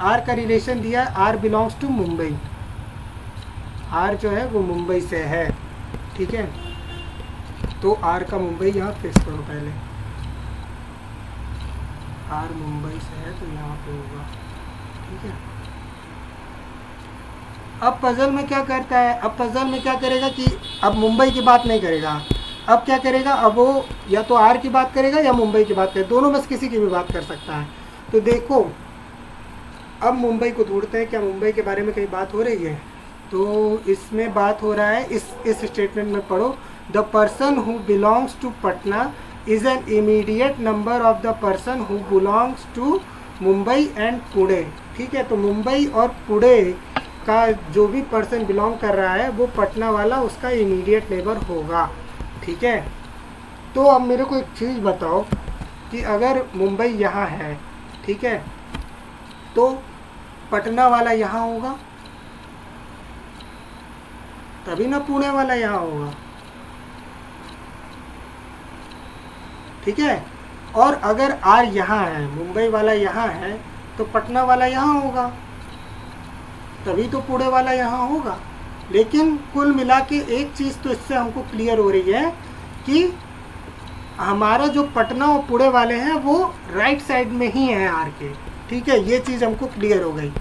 आर का रिलेशन दिया है, R belongs to Mumbai. R जो है वो मुंबई से है। ठीक है, तो आर का मुंबई यहाँ फिक्स करो पहले। आर मुंबई से है तो यहाँ पे होगा। ठीक है, अब पजल में क्या करता है, अब पजल में क्या करेगा कि अब मुंबई की बात नहीं करेगा। अब क्या करेगा, अब वो या तो आर की बात करेगा या मुंबई की बात करेगा, दोनों में से किसी की भी बात कर सकता है। तो देखो अब मुंबई को ढूंढते हैं, क्या मुंबई के बारे में कहीं बात हो रही है? तो इसमें बात हो रहा है, इस स्टेटमेंट में पढ़ो, the person who belongs to Patna is an immediate number of the person who belongs to Mumbai and Pune. ठीक है, तो मुंबई और पुणे का जो भी पर्सन बिलोंग कर रहा है वो पटना वाला उसका इमीडिएट नेबर होगा। ठीक है, तो अब मेरे को एक चीज़ बताओ कि अगर मुंबई यहाँ है, ठीक है, तो पटना वाला यहाँ होगा तभी ना पुणे वाला यहाँ होगा। ठीक है, और अगर आर यहाँ है, मुंबई वाला यहाँ है, तो पटना वाला यहाँ होगा तभी तो पुणे वाला यहाँ होगा। लेकिन कुल मिला के एक चीज़ तो इससे हमको क्लियर हो रही है कि हमारा जो पटना और पुणे वाले हैं वो राइट साइड में ही हैं आर के। ठीक है, ये चीज़ हमको क्लियर हो गई।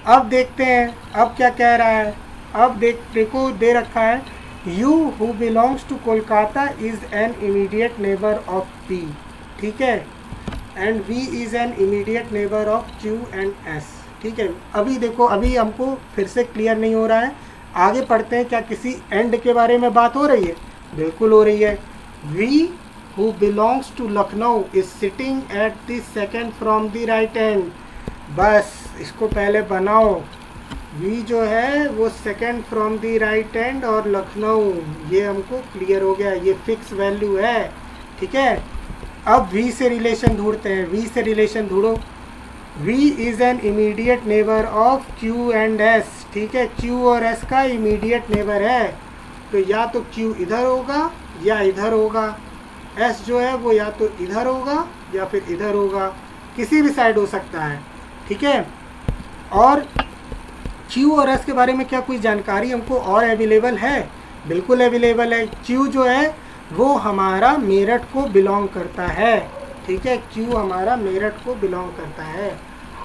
अब देखते हैं अब क्या कह रहा है। अब देखो दे रखा है, U who belongs to Kolkata is an immediate neighbour of P. ठीक है, and V is an immediate neighbour of Q and S. ठीक है, अभी देखो, अभी हमको फिर से क्लियर नहीं हो रहा है, आगे पढ़ते हैं। क्या किसी एंड के बारे में बात हो रही है? बिल्कुल हो रही है। V who belongs to Lucknow is sitting at the second from the right end. बस इसको पहले बनाओ, वी जो है वो second from the right end और लखनऊ, ये हमको क्लियर हो गया, ये फिक्स वैल्यू है। ठीक है, अब वी से रिलेशन ढूंढते हैं। वी से रिलेशन ढूंढो, V is an immediate neighbour of Q and S। ठीक है, Q और S का इमीडिएट नेबर है, तो या तो Q इधर होगा या इधर होगा, S जो है वो या तो इधर होगा या फिर इधर होगा, किसी भी साइड हो सकता है। ठीक है, और Q और S के बारे में क्या कोई जानकारी हमको और अवेलेबल है? बिल्कुल अवेलेबल है। Q जो है वो हमारा मेरठ को बिलोंग करता है। ठीक है, Q हमारा मेरठ को बिलोंग करता है,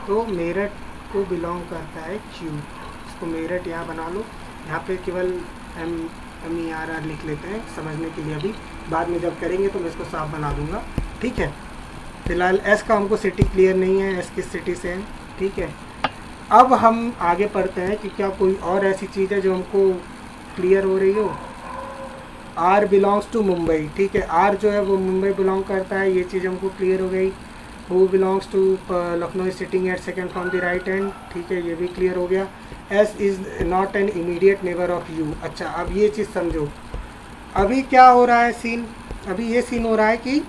तो मेरठ को बिलोंग करता है Q। इसको मेरठ यहाँ बना लो, यहाँ पे केवल MERR लिख लेते हैं समझने के लिए, अभी बाद में जब करेंगे तो मैं इसको साफ बना दूंगा। ठीक है, फिलहाल S का हमको सिटी क्लियर नहीं है, S किस सिटी से है। ठीक है, अब हम आगे पढ़ते हैं कि क्या कोई और ऐसी चीज़ है जो हमको क्लियर हो रही हो। R belongs to Mumbai. ठीक है, आर जो है वो मुंबई बिलोंग करता है, ये चीज़ हमको क्लियर हो गई। Who belongs to Lucknow is sitting at second from the right hand. ठीक है, ये भी क्लियर हो गया। S is not an immediate neighbour of U. अच्छा, अब ये चीज़ समझो, अभी क्या हो रहा है सीन, अभी ये सीन हो रहा है कि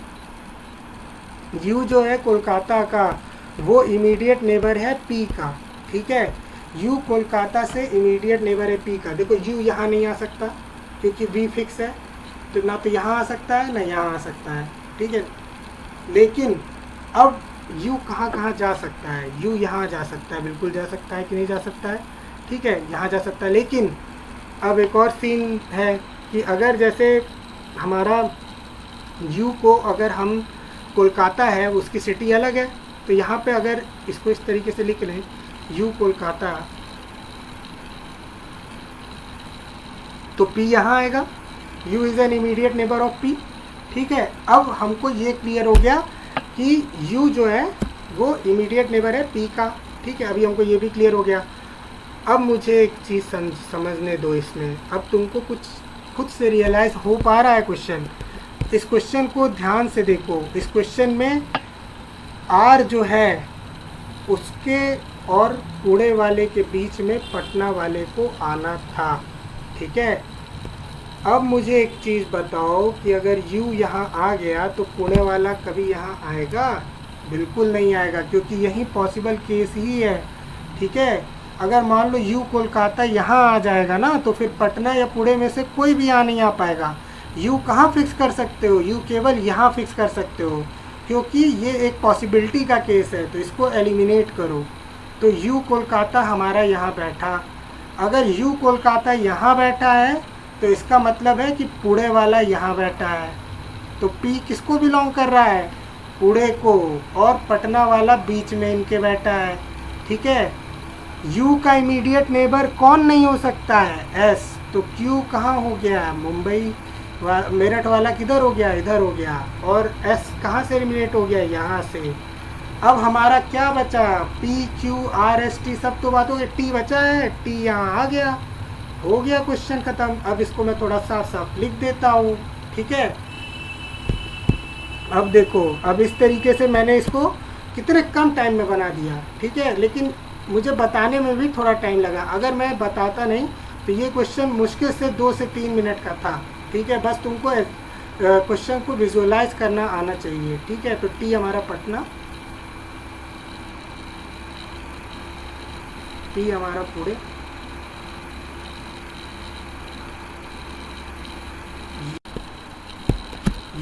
यू जो है कोलकाता का वो इमीडिएट नेबर है पी का, ठीक है। यू कोलकाता से इमीडिएट नेबर है पी का। देखो यू यहाँ नहीं आ सकता क्योंकि वी फिक्स है, तो ना तो यहाँ आ सकता है ना यहाँ आ सकता है, ठीक है। लेकिन अब यू कहाँ कहाँ जा सकता है, यू यहाँ जा सकता है, बिल्कुल जा सकता है कि नहीं जा सकता है, ठीक है, यहाँ जा सकता है। लेकिन अब एक और सीन है कि अगर जैसे हमारा यू को अगर हम कोलकाता है, उसकी सिटी अलग है, तो यहाँ पे अगर इसको इस तरीके से लिख लें यू कोलकाता, तो पी यहाँ आएगा, you is an immediate neighbour of P, ठीक है। अब हमको ये क्लियर हो गया कि यू जो है वो इमीडिएट नेबर है पी का, ठीक है। अभी हमको ये भी क्लियर हो गया। अब मुझे एक चीज़ समझने दो इसमें, अब तुमको कुछ खुद से रियलाइज़ हो पा रहा है क्वेश्चन। इस क्वेश्चन को ध्यान से देखो। इस क्वेश्चन में आर जो है उसके और पुणे वाले के बीच में पटना वाले को आना था, ठीक है। अब मुझे एक चीज़ बताओ कि अगर यू यहाँ आ गया तो पुणे वाला कभी यहाँ आएगा? बिल्कुल नहीं आएगा, क्योंकि यही पॉसिबल केस ही है, ठीक है। अगर मान लो यू कोलकाता यहाँ आ जाएगा ना, तो फिर पटना या पुणे में से कोई भी यहाँ नहीं आ पाएगा। यू कहाँ फिक्स कर सकते हो? यू केवल यहाँ फिक्स कर सकते हो, क्योंकि ये एक पॉसिबिलिटी का केस है, तो इसको एलिमिनेट करो। तो यू कोलकाता हमारा यहाँ बैठा। अगर यू कोलकाता यहाँ बैठा है तो इसका मतलब है कि पुणे वाला यहाँ बैठा है। तो पी किसको बिलोंग कर रहा है? पुणे को। और पटना वाला बीच में इनके बैठा है, ठीक है। यू का इमीडिएट नेबर कौन नहीं हो सकता है? एस। तो क्यू कहाँ हो गया? मुंबई मेरठ वाला किधर हो गया? इधर हो गया। और एस कहाँ से एलिमिनेट हो गया? यहाँ से। अब हमारा क्या बचा? P Q R S T सब तो बात हो गई, टी बचा है, टी यहाँ आ गया, हो गया क्वेश्चन खत्म। अब इसको मैं थोड़ा साफ साफ लिख देता हूँ, ठीक है। अब देखो, अब इस तरीके से मैंने इसको कितने कम टाइम में बना दिया, ठीक है। लेकिन मुझे बताने में भी थोड़ा टाइम लगा। अगर मैं बताता नहीं तो ये क्वेश्चन मुश्किल से 2 से 3 मिनट का था, ठीक है। बस तुमको क्वेश्चन को विजुअलाइज करना आना चाहिए, ठीक है। तो टी हमारा पटना, टी हमारा पुणे,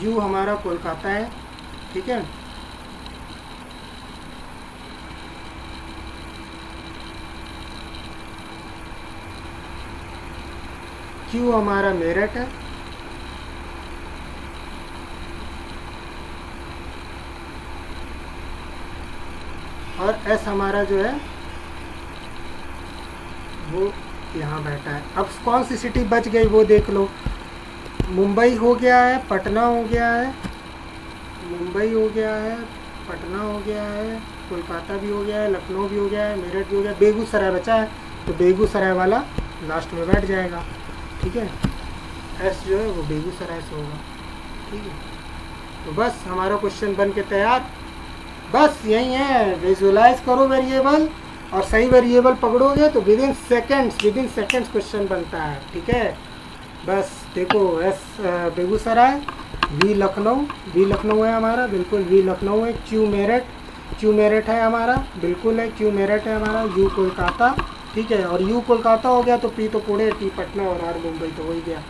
यू हमारा कोलकाता है, ठीक है। क्यू हमारा मेरठ है, और एस हमारा जो है वो यहाँ बैठा है। अब कौन सी सिटी बच गई वो देख लो। मुंबई हो गया है, पटना हो गया है, मुंबई हो गया है, पटना हो गया है, कोलकाता भी हो गया है, लखनऊ भी हो गया है, मेरठ भी हो गया, बेगूसराय बचा है। तो बेगूसराय वाला लास्ट में बैठ जाएगा, ठीक है। एस जो है वो बेगूसराय से होगा, ठीक है। तो बस हमारा क्वेश्चन बन के तैयार। बस यही है, विजुअलाइज करो वेरिएबल, और सही वेरिएबल पकड़ोगे तो विद इन सेकेंड्स क्वेश्चन बनता है, ठीक है। बस देखो, एस बेगूसराय, वी लखनऊ है हमारा, बिल्कुल वी लखनऊ है। क्यू मेरठ है हमारा, बिल्कुल है, क्यू मेरठ है हमारा। यू कोलकाता, ठीक है। और यू कोलकाता हो गया तो पी तो पुणे, टी पटना और आर मुंबई, तो हो ही गया।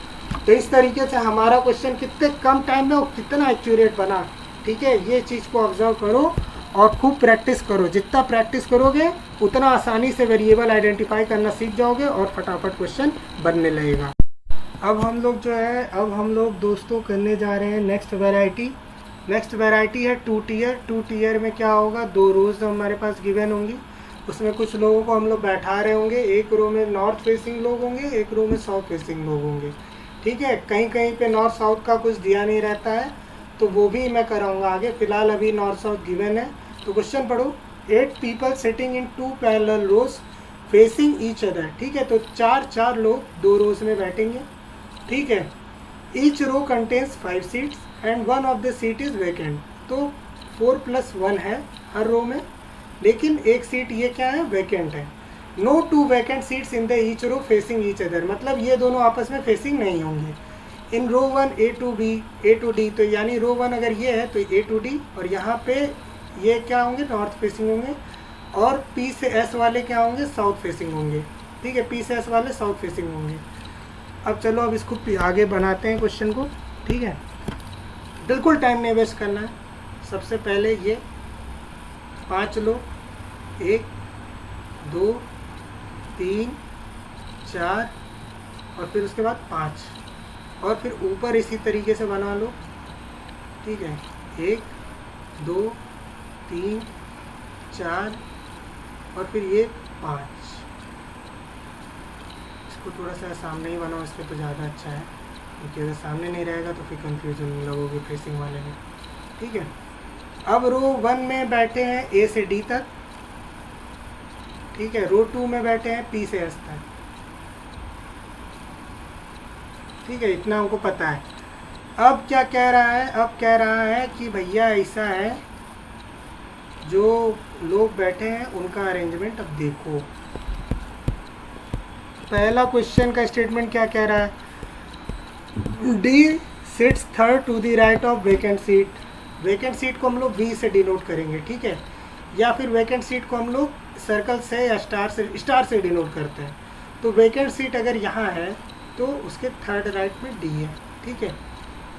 तो इस तरीके से हमारा क्वेश्चन कितने कम टाइम में और कितना एक्यूरेट बना, ठीक है। ये चीज़ को ऑब्जर्व करो और खूब प्रैक्टिस करो। जितना प्रैक्टिस करोगे उतना आसानी से वेरिएबल आइडेंटिफाई करना सीख जाओगे और फटाफट क्वेश्चन बनने लगेगा। अब हम लोग जो है, अब हम लोग दोस्तों करने जा रहे हैं नेक्स्ट वैरायटी है 2 टीयर। 2 टीयर में क्या होगा, 2 रोज़ हमारे पास गिवन होंगी, उसमें कुछ लोगों को हम लोग बैठा रहे होंगे। एक रो में नॉर्थ फेसिंग लोग होंगे, एक रो में साउथ फेसिंग लोग होंगे, ठीक है। कहीं कहीं पे नॉर्थ साउथ का कुछ दिया नहीं रहता है, तो वो भी मैं कराऊंगा आगे। फिलहाल अभी नॉर्थ साउथ गिवन है। तो क्वेश्चन पढ़ो, 8 people sitting in 2 parallel rose facing each other, ठीक है। तो 4 लोग 2 रोज में बैठेंगे, ठीक है। Each row contains 5 seats and 1 of the seat is vacant. तो 4+1 है हर रो में, लेकिन एक सीट ये क्या है, वैकेंट है। No 2 vacant seats in the each row facing each other, मतलब ये दोनों आपस में फेसिंग नहीं होंगे। इन रो 1 A to B A to D, तो यानी रो 1 अगर ये है तो A to D, और यहाँ पे ये क्या होंगे, नॉर्थ फेसिंग होंगे, और P से S वाले क्या होंगे, साउथ फेसिंग होंगे। ठीक है, P से S वाले साउथ फेसिंग होंगे। अब चलो अब इसको आगे बनाते हैं क्वेश्चन को। ठीक है, बिल्कुल टाइम नहीं वेस्ट करना है। सबसे पहले ये 5 लो, 1 2 3 4 और फिर उसके बाद 5, और फिर ऊपर इसी तरीके से बना लो। ठीक है, 1 2 3 4 और फिर ये 5। इसको थोड़ा सा सामने ही बनाओ, इसमें तो ज़्यादा अच्छा है, क्योंकि अगर सामने नहीं रहेगा तो फिर कंफ्यूजन लगोगे फेसिंग वाले में। ठीक है, अब रो 1 में बैठे हैं A से D तक। ठीक है, रो 2 में बैठे हैं P से S तक। ठीक है, इतना हमको पता है। अब क्या कह रहा है, अब कह रहा है कि भैया ऐसा है, जो लोग बैठे हैं उनका अरेंजमेंट अब देखो। पहला क्वेश्चन का स्टेटमेंट क्या कह रहा है, D sits third to the right of vacant seat. Vacant seat को हम लोग V से डिनोट करेंगे। ठीक है, या फिर वेकेंट सीट को हम लोग सर्कल से या स्टार से डिनोट करते हैं। तो वेकेंट सीट अगर यहाँ है तो उसके थर्ड राइट में D है। ठीक है,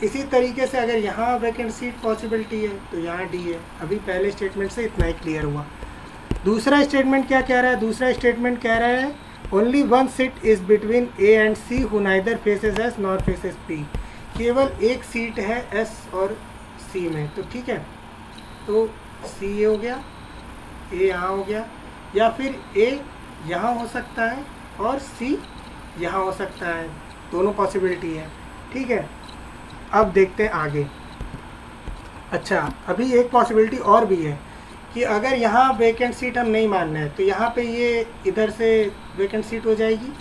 इसी तरीके से अगर यहाँ वेकेंट सीट पॉसिबिलिटी है तो यहाँ D है। अभी पहले स्टेटमेंट से इतना ही क्लियर हुआ। दूसरा स्टेटमेंट क्या कह रहा है, दूसरा स्टेटमेंट कह रहा है only one seat is between A and C who neither faces S nor faces P। केवल एक सीट है S और C में। तो ठीक है, तो C ये हो गया, A यहाँ हो गया, या फिर A यहाँ हो सकता है और C यहाँ हो सकता है, दोनों पॉसिबिलिटी है। ठीक है, अब देखते हैं आगे। अच्छा, अभी एक पॉसिबिलिटी और भी है कि अगर यहाँ वेकेंट सीट हम नहीं मान रहे हैं तो यहाँ पे ये इधर से वेकेंट सीट हो जाएगी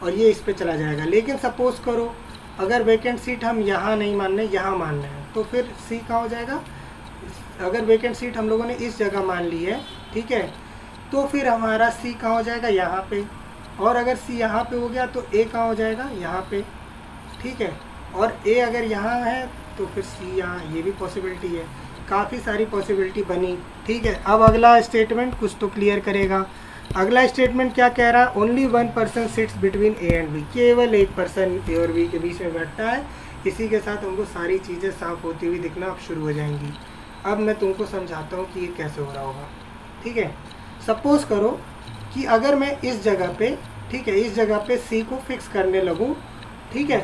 और ये इस पे चला जाएगा। लेकिन सपोज़ करो अगर वेकेंट सीट हम यहाँ नहीं मान रहे, यहाँ मान रहे हैं, तो फिर C कहाँ हो जाएगा। अगर वेकेंट सीट हम लोगों ने इस जगह मान ली है, ठीक है, तो फिर हमारा C कहाँ हो जाएगा, यहाँ पे। और अगर C यहाँ पे हो गया तो A कहाँ हो जाएगा, यहाँ पे। ठीक है, और A अगर यहाँ है तो फिर C यहाँ, ये भी पॉसिबिलिटी है। काफ़ी सारी पॉसिबिलिटी बनी। ठीक है, अब अगला स्टेटमेंट कुछ तो क्लियर करेगा। अगला स्टेटमेंट क्या कह रहा है, only one person sits between A and B। केवल एक पर्सन A और B के बीच में बैठता है। इसी के साथ हमको सारी चीज़ें साफ होती हुई दिखना अब शुरू हो जाएंगी। अब मैं तुमको समझाता हूँ कि ये कैसे हो रहा होगा। ठीक है, सपोज़ करो कि अगर मैं इस जगह पे, ठीक है, इस जगह पे C को फिक्स करने लगूँ, ठीक है,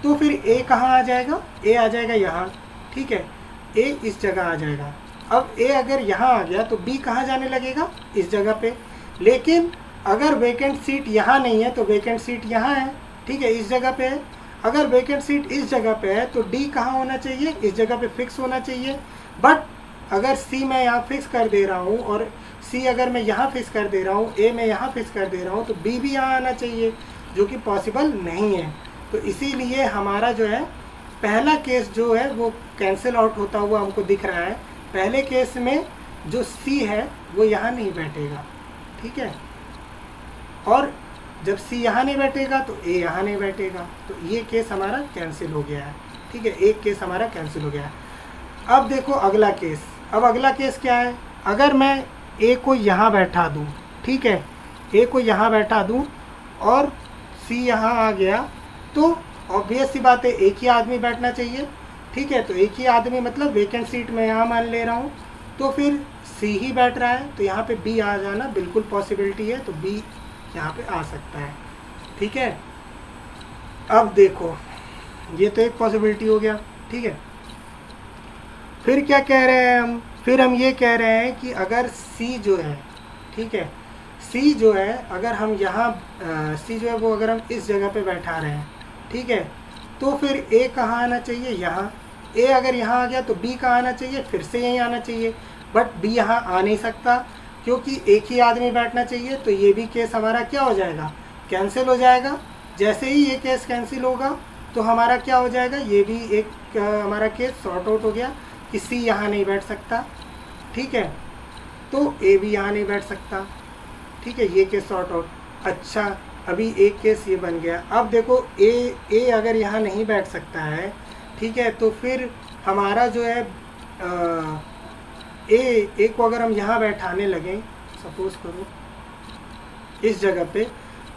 तो फिर A कहाँ आ जाएगा, A आ जाएगा यहाँ। ठीक है, A इस जगह आ जाएगा। अब A अगर यहाँ आ गया तो B कहाँ जाने लगेगा, इस जगह पे। लेकिन अगर वेकेंट सीट यहाँ नहीं है तो वेकेंट सीट यहाँ है। ठीक है, इस जगह पे है। अगर वेकेंट सीट इस जगह पे है तो D कहाँ होना चाहिए, इस जगह पे फिक्स होना चाहिए। बट अगर C मैं यहाँ फिक्स कर दे रहा हूँ और C अगर मैं यहाँ फिक्स कर दे रहा हूँ, A मैं यहाँ फिक्स कर दे रहा हूँ, तो B भी यहाँ आना चाहिए, जो कि पॉसिबल नहीं है। तो इसीलिए हमारा जो है पहला केस जो है वो कैंसिल आउट होता हुआ हमको दिख रहा है। पहले केस में जो C है वो यहाँ नहीं बैठेगा। ठीक है, और जब C यहाँ नहीं बैठेगा तो A यहाँ नहीं बैठेगा। तो ये केस हमारा कैंसिल हो गया है। ठीक है, एक केस हमारा कैंसिल हो गया है। अब देखो अगला केस। अब अगला केस क्या है, अगर मैं A को यहाँ बैठा दूँ, ठीक है, A को यहाँ बैठा दूँ और C यहाँ आ गया, तो ऑब्वियस सी बात है एक ही आदमी बैठना चाहिए। ठीक है, तो एक ही आदमी मतलब वेकेंट सीट मैं यहाँ मान ले रहा हूँ, तो फिर C ही बैठ रहा है, तो यहाँ पे B आ जाना बिल्कुल पॉसिबिलिटी है। तो B यहाँ पे आ सकता है। ठीक है, अब देखो ये तो एक पॉसिबिलिटी हो गया। ठीक है, फिर क्या कह रहे हैं हम, फिर हम ये कह रहे हैं कि अगर C जो है, ठीक है, C जो है अगर हम यहाँ C जो है वो अगर हम इस जगह पे बैठा रहे हैं, ठीक है, तो फिर A कहाँ आना चाहिए, यहाँ। A अगर यहाँ आ गया तो B कहाँ आना चाहिए, फिर से यहीं आना चाहिए। बट B यहाँ आ नहीं सकता क्योंकि एक ही आदमी बैठना चाहिए। तो ये भी केस हमारा क्या हो जाएगा, कैंसिल हो जाएगा। जैसे ही ये केस कैंसिल होगा तो हमारा क्या हो जाएगा, ये भी एक हमारा केस सॉर्ट आउट हो गया कि C यहाँ नहीं बैठ सकता। ठीक है, तो A भी यहाँ नहीं बैठ सकता। ठीक है, ये केस सॉर्ट आउट। अच्छा, अभी एक केस ये बन गया। अब देखो ए अगर यहाँ नहीं बैठ सकता है, ठीक है, तो फिर हमारा जो है ए को अगर हम यहाँ बैठाने लगें, सपोज करो इस जगह पे,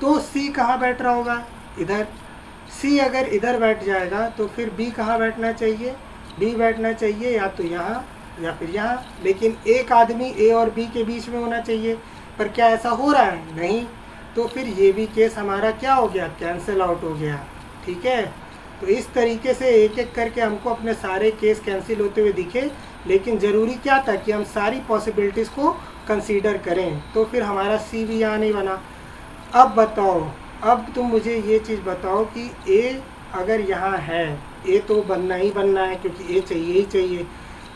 तो सी कहाँ बैठ रहा होगा, इधर। सी अगर इधर बैठ जाएगा तो फिर बी कहाँ बैठना चाहिए, बी बैठना चाहिए या तो यहाँ या फिर यहाँ। लेकिन एक आदमी ए और बी के बीच में होना चाहिए, पर क्या ऐसा हो रहा है, नहीं। तो फिर ये भी केस हमारा क्या हो गया, कैंसिल आउट हो गया। ठीक है, तो इस तरीके से एक एक करके हमको अपने सारे केस कैंसिल होते हुए दिखे, लेकिन ज़रूरी क्या था कि हम सारी पॉसिबिलिटीज़ को कंसीडर करें। तो फिर हमारा सी भी यहाँ नहीं बना। अब बताओ, अब तुम मुझे ये चीज़ बताओ कि ए अगर यहाँ है, ए तो बनना ही बनना है क्योंकि ए चाहिए ही चाहिए।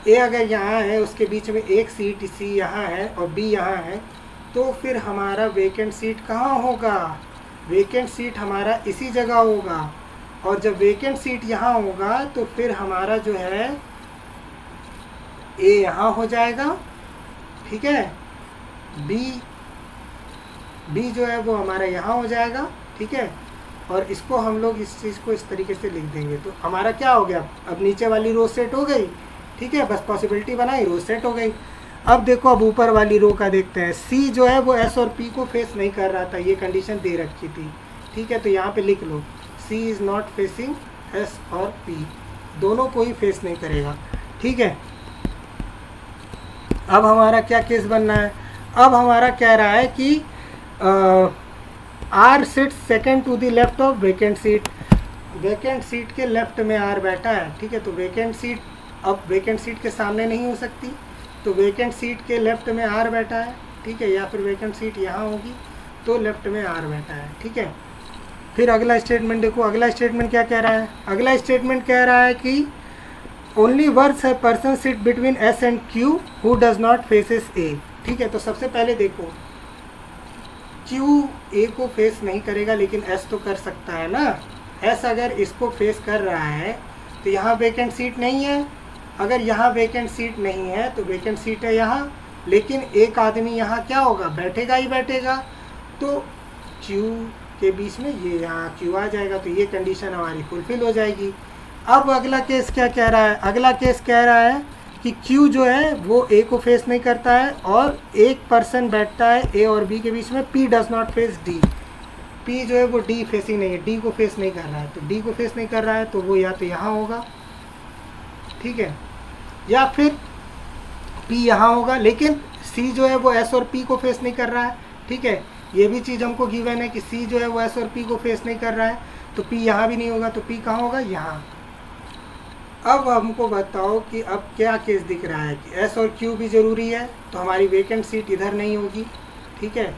ए अगर यहाँ है, उसके बीच में एक सीट सी यहाँ है और बी यहाँ है, तो फिर हमारा वेकेंट सीट कहाँ होगा, वेकेंट सीट हमारा इसी जगह होगा। और जब वेकेंट सीट यहाँ होगा तो फिर हमारा जो है ए यहाँ हो जाएगा, ठीक है, बी जो है वो हमारा यहाँ हो जाएगा, ठीक है। और इसको हम लोग इस चीज़ को इस तरीके से लिख देंगे, तो हमारा क्या हो गया, अब नीचे वाली रो सेट हो गई, ठीक है, बस पॉसिबिलिटी बनाई, रो सेट हो गई। अब देखो, अब ऊपर वाली रो का देखते हैं। सी जो है वो एस और पी को फेस नहीं कर रहा था, ये कंडीशन दे रखी थी, ठीक है, तो यहाँ पे लिख लो सी इज़ नॉट फेसिंग एस और पी, दोनों को ही फेस नहीं करेगा, ठीक है। अब हमारा क्या केस बनना है, अब हमारा कह रहा है कि R sit second to the left of vacant seat, vacant seat के लेफ्ट में आर बैठा है, ठीक है, तो वेकेंट सीट अब वेकेंट सीट के सामने नहीं हो सकती, तो वेकेंट सीट के लेफ्ट में आर बैठा है, ठीक है, या फिर वेकेंट सीट यहाँ होगी तो लेफ्ट में आर बैठा है, ठीक है। फिर अगला स्टेटमेंट देखो, अगला स्टेटमेंट क्या कह रहा है, अगला स्टेटमेंट कह रहा है कि ओनली वर्स है person sit between S and Q who does not faces A, ठीक है। तो सबसे पहले देखो, क्यू ए को फेस नहीं करेगा लेकिन एस तो कर सकता है ना। एस अगर इसको फेस कर रहा है तो यहाँ वेकेंट सीट नहीं है, अगर यहाँ वेकेंट सीट नहीं है तो वेकेंट सीट है यहाँ, लेकिन एक आदमी यहाँ क्या होगा, बैठेगा ही बैठेगा, तो क्यू के बीच में ये यहाँ क्यू आ जाएगा, तो ये कंडीशन हमारी फुलफिल हो जाएगी। अब अगला केस क्या कह रहा है, अगला केस कह रहा है कि क्यू जो है वो ए को फेस नहीं करता है और एक पर्सन बैठता है ए और बी के बीच में, P does not face D, P जो है वो डी फेसिंग नहीं है, डी को फेस नहीं कर रहा है, तो डी को फेस नहीं कर रहा है तो वो या तो यहाँ होगा, ठीक है, या फिर पी यहाँ होगा, लेकिन सी जो है वो एस और पी को फेस नहीं कर रहा है, ठीक है, ये भी चीज़ हमको गिवन है कि सी जो है वो एस और पी को फेस नहीं कर रहा है, तो पी यहाँ भी नहीं होगा, तो पी कहाँ होगा, यहाँ। अब हमको बताओ कि अब क्या केस दिख रहा है कि एस और क्यू भी ज़रूरी है, तो हमारी वेकेंट सीट इधर नहीं होगी, ठीक है,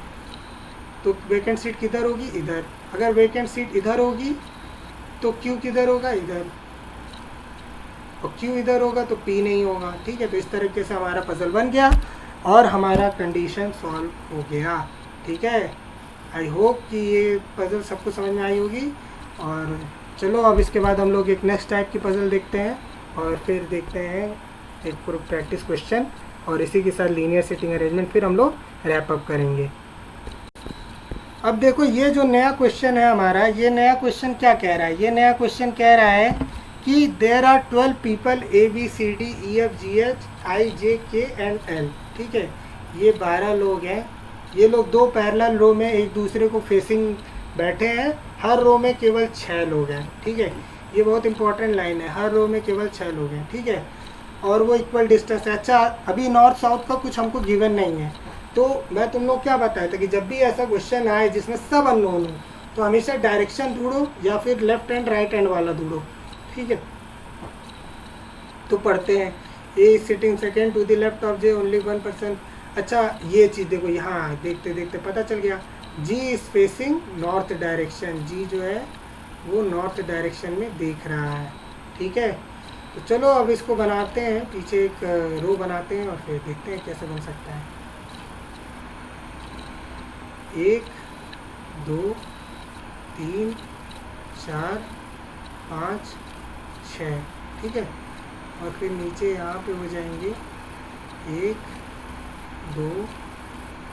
तो वेकेंट सीट किधर होगी, इधर। अगर वेकेंट सीट इधर होगी तो क्यू किधर होगा, इधर, और क्यू इधर होगा तो पी नहीं होगा, ठीक है। तो इस तरीके से हमारा पजल बन गया और हमारा कंडीशन सॉल्व हो गया, ठीक है। आई होप कि ये पजल सबको समझ में आई होगी। और चलो अब इसके बाद हम लोग एक नेक्स्ट टाइप की पजल देखते हैं और फिर देखते हैं एक पूरा प्रैक्टिस क्वेश्चन, और इसी के साथ लीनियर सिटिंग अरेंजमेंट फिर हम लोग रैप अप करेंगे। अब देखो, ये जो नया क्वेश्चन है हमारा, ये नया क्वेश्चन क्या कह रहा है, ये नया क्वेश्चन कह रहा है कि there are 12 people A B C D E F G H I J K and L, ठीक है, ये 12 लोग हैं, ये लोग दो पैरेलल रो में एक दूसरे को फेसिंग बैठे हैं, हर रो में केवल 6 लोग हैं, ठीक है, ये बहुत इंपॉर्टेंट लाइन है, हर रो में केवल 6 लोग हैं, ठीक है, और वो इक्वल डिस्टेंस है। अच्छा, अभी नॉर्थ साउथ का कुछ हमको गिवन नहीं है, तो मैं तुम लोग क्या बताया था कि जब भी ऐसा क्वेश्चन आए जिसमें सब अननोन हो तो हमेशा डायरेक्शन ढूंढो या फिर लेफ्ट हैंड राइट हैंड वाला ढूंढो, ठीक है। तो पढ़ते हैं, A sitting second to the left of J only 1 person. अच्छा, ये चीज़ देखो, यहाँ देखते देखते पता चल गया, जी इज फेसिंग नॉर्थ डायरेक्शन, जी जो है वो नॉर्थ डायरेक्शन में देख रहा है, ठीक है। तो चलो अब इसको बनाते हैं, पीछे एक रो बनाते हैं और फिर देखते हैं कैसे बन सकता है। 1 2 3 4 5 6, ठीक है, और फिर नीचे यहाँ पे हो जाएंगे 1 2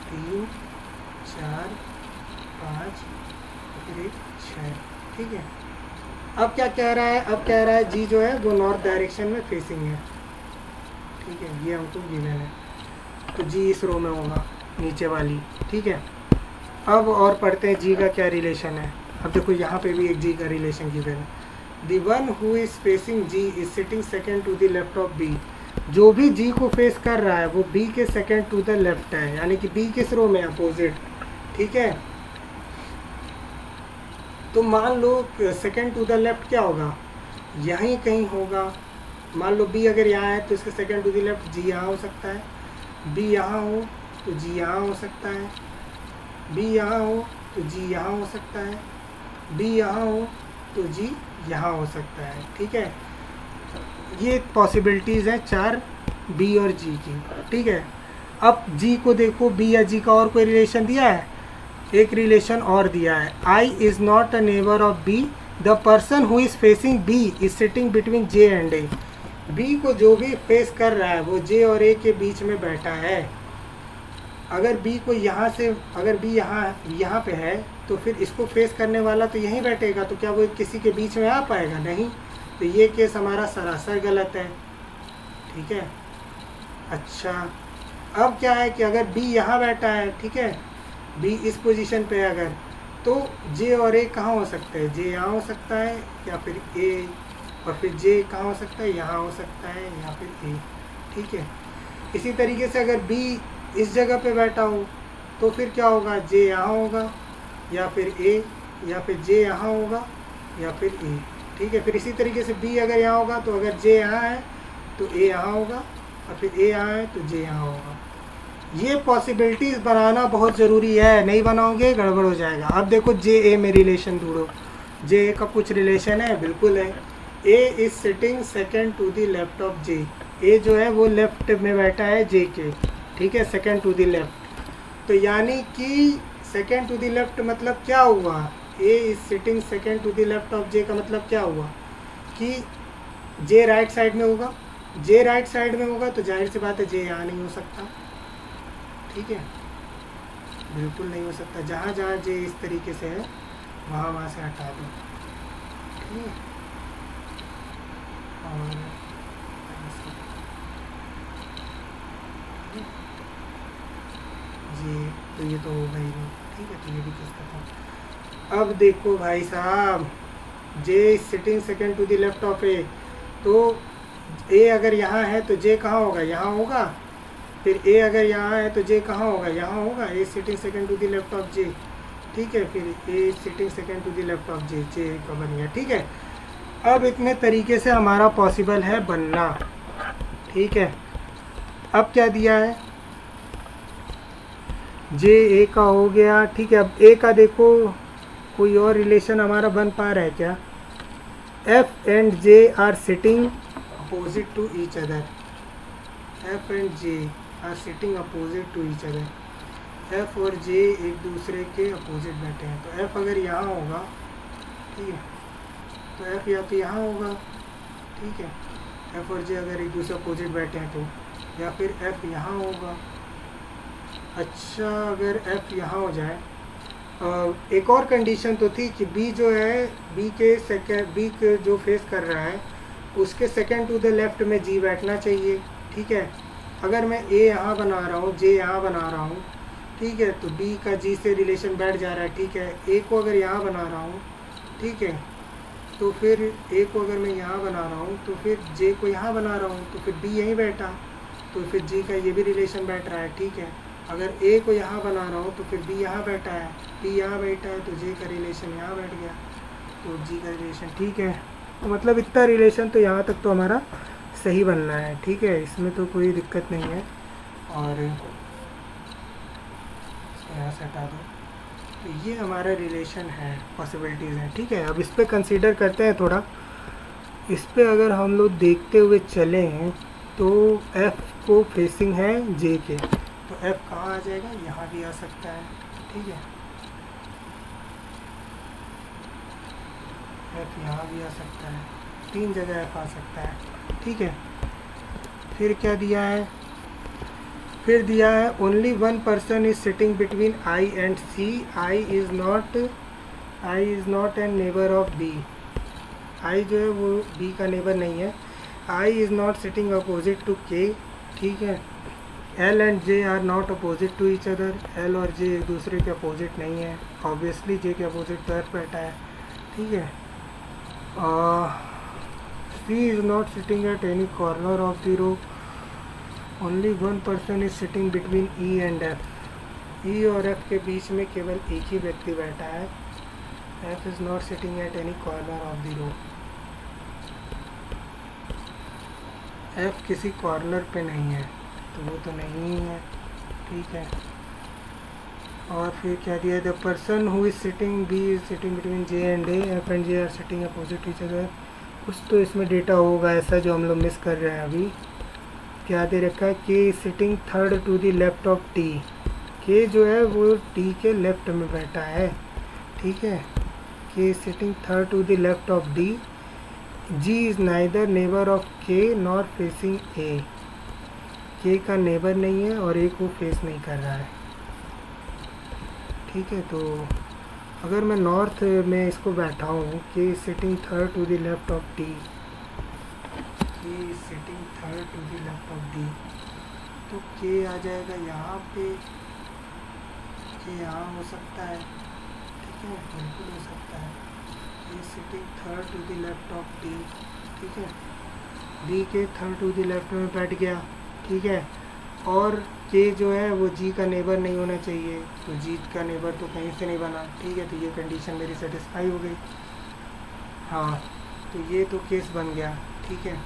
3 4 5 फिर एक 6, ठीक है। अब क्या कह रहा है, अब कह रहा है जी जो है वो नॉर्थ डायरेक्शन में फेसिंग है, ठीक है, ये हमको गिवन है, तो जी इस रो में होगा नीचे वाली, ठीक है। अब और पढ़ते हैं जी का क्या रिलेशन है। अब देखो यहाँ पे भी एक जी का रिलेशन गिवन है, the one who is facing G is sitting second to the left of B. जो भी जी को फेस कर रहा है वो बी के सेकेंड टू द लेफ्ट है, यानी कि बी किस रो में, अपोजिट, ठीक है। तो मान लो सेकेंड टू द लेफ्ट क्या होगा, यहीं कहीं होगा। मान लो बी अगर यहाँ है तो इसके सेकेंड टू द लेफ्ट जी यहाँ हो सकता है, बी यहाँ हो तो जी यहाँ हो सकता है, बी यहाँ हो तो जी यहाँ हो सकता है, बी यहाँ हो तो जी यहाँ हो सकता है, ठीक है। ये पॉसिबिलिटीज़ हैं 4 बी और जी की, ठीक है। अब जी को देखो, बी या जी का और कोई रिलेशन दिया है, एक रिलेशन और दिया है, I is not a neighbour of B, the person who is facing B is sitting between J and A. B को जो भी फेस कर रहा है वो जे और ए के बीच में बैठा है। अगर बी को यहाँ से, अगर बी यहाँ पे है तो फिर इसको फेस करने वाला तो यहीं बैठेगा, तो क्या वो किसी के बीच में आ पाएगा, नहीं। तो ये केस हमारा सरासर गलत है, ठीक है। अच्छा, अब क्या है कि अगर बी यहाँ बैठा है, ठीक है, बी इस पोजीशन पे है अगर, तो जे और ए कहाँ हो सकते हैं, जे यहाँ हो सकता है या फिर ए, और फिर जे कहाँ हो सकता है, यहाँ हो सकता है या फिर ए, ठीक है। इसी तरीके से अगर बी इस जगह पे बैठा हो तो फिर क्या होगा, जे यहाँ होगा या फिर ए, या फिर जे यहाँ होगा या फिर ए, ठीक है। फिर इसी तरीके से बी अगर यहाँ होगा तो अगर जे यहाँ है तो ए यहाँ होगा, और फिर ए यहाँ है तो जे यहाँ होगा। ये पॉसिबिलिटीज़ बनाना बहुत ज़रूरी है, नहीं बनाओगे गड़बड़ हो जाएगा। अब देखो जे ए में रिलेशन ढूंढो, जे ए का कुछ रिलेशन है, बिल्कुल है। A is sitting second to the left of J, A जो है वो लेफ्ट में बैठा है जे के, ठीक है, सेकेंड टू द लेफ्ट। तो यानी कि सेकेंड टू द लेफ्ट मतलब क्या हुआ, A is sitting second to the left of J का मतलब क्या हुआ कि जे राइट साइड में होगा। जे राइट साइड में होगा तो जाहिर सी बात है जे यहाँ नहीं हो सकता, ठीक है, बिल्कुल नहीं हो सकता। जहाँ जहाँ जे इस तरीके से है वहाँ से हटा दो, ठीक है। और तो ये तो होगा ही नहीं, ठीक है, तो ये भी किसका था। अब देखो भाई साहब, J is sitting second to the left of A, तो ए अगर यहाँ है तो जे कहाँ होगा, यहाँ होगा। फिर ए अगर यहाँ है तो जे कहाँ होगा, यहाँ होगा। A sitting second to the left of J, ठीक है, फिर A sitting second to the left of J, J का बन गया, ठीक है। अब इतने तरीके से हमारा पॉसिबल है बनना, ठीक है। अब क्या दिया है, जे ए का हो गया, ठीक है। अब ए का देखो कोई और रिलेशन हमारा बन पा रहा है क्या, F and J are sitting opposite to each other, F and J are sitting opposite to each other. F और जे एक दूसरे के अपोजिट बैठे हैं, तो एफ अगर यहाँ होगा, ठीक है, तो एफ या तो यहाँ होगा, ठीक है, एफ और जे अगर एक दूसरे अपोजिट बैठे हैं तो, या फिर एफ यहाँ होगा। अच्छा, अगर एफ यहाँ हो जाए, एक और कंडीशन तो थी कि बी जो है, बी के जो फेस कर रहा है उसके सेकेंड टू द लेफ्ट में जी बैठना चाहिए, ठीक है। अगर मैं ए यहाँ बना रहा हूँ, जे यहाँ बना रहा हूँ, ठीक है, तो बी का जी से रिलेशन बैठ जा रहा है, ठीक है। ए को अगर यहाँ बना रहा हूँ, ठीक है, तो फिर ए को अगर मैं यहाँ बना रहा हूँ तो फिर जे को यहाँ बना रहा हूँ तो फिर बी यहीं बैठा, तो फिर जी का ये भी रिलेशन बैठ रहा है, ठीक है। अगर ए को यहाँ बना रहा हूँ तो फिर बी यहाँ बैठा है, बी यहाँ बैठा है तो जे का रिलेशन यहाँ बैठ गया, तो जी का रिलेशन, ठीक है। तो मतलब इतना रिलेशन तो यहाँ तक तो हमारा सही बनना है, ठीक है, इसमें तो कोई दिक्कत नहीं है। और यहाँ से हटा दो, तो ये हमारा रिलेशन है, पॉसिबिलिटीज़ हैं, ठीक है। अब इस पर कंसीडर करते हैं थोड़ा। इस पर अगर हम लोग देखते हुए चले हैं तो एफ़ को फेसिंग है जे के, तो एफ़ कहाँ आ जाएगा, यहाँ भी आ सकता है, ठीक है, एफ़ यहाँ भी आ सकता है, 3 जगह एफ़ आ सकता है, ठीक है। फिर क्या दिया है, फिर दिया है only one person is sitting between I and C, I is not I is not an neighbour of B. I जो है वो बी का नेबर नहीं है। I is not sitting opposite to K, ठीक है। L and J are not opposite to each other. L और जे एक दूसरे के अपोजिट नहीं है। ऑब्वियसली जे के अपोजिट तो एफ बैठा है, ठीक है। C is not sitting at any corner of the row. Only one person is sitting between E and F. E और एफ के बीच में केवल एक ही व्यक्ति बैठा है। F is not sitting at any corner of the row. F किसी कॉर्नर पे नहीं है, तो वो तो नहीं है, ठीक है। और फिर क्या दिया, the person who is sitting B is sitting between J and A. F and J are sitting opposite each other. कुछ तो इसमें डेटा होगा ऐसा जो हम लोग मिस कर रहे हैं अभी। क्या दे रखा है, K is sitting third to the left of T. K जो है वो टी के लेफ्ट में बैठा है, ठीक है। K is sitting third to the left of D. G is neither neighbour of K nor facing A. K का नेबर नहीं है और ए को फेस नहीं कर रहा है, ठीक है। तो अगर मैं नॉर्थ में इसको बैठाऊँ, K sitting third to the left of D, K sitting third to the left of D, तो के आ जाएगा यहाँ पे, के यहाँ हो सकता है, ठीक है, बिल्कुल हो सकता है। K sitting third to the left of D, ठीक है। डी के थर्ड टू द लेफ्ट में बैठ गया, ठीक है। और के जो है वो जी का नेबर नहीं होना चाहिए, तो जी का नेबर तो कहीं से नहीं बना, ठीक है। तो ये कंडीशन मेरी सेटिस्फाई हो गई। हाँ, तो ये तो केस बन गया, ठीक है।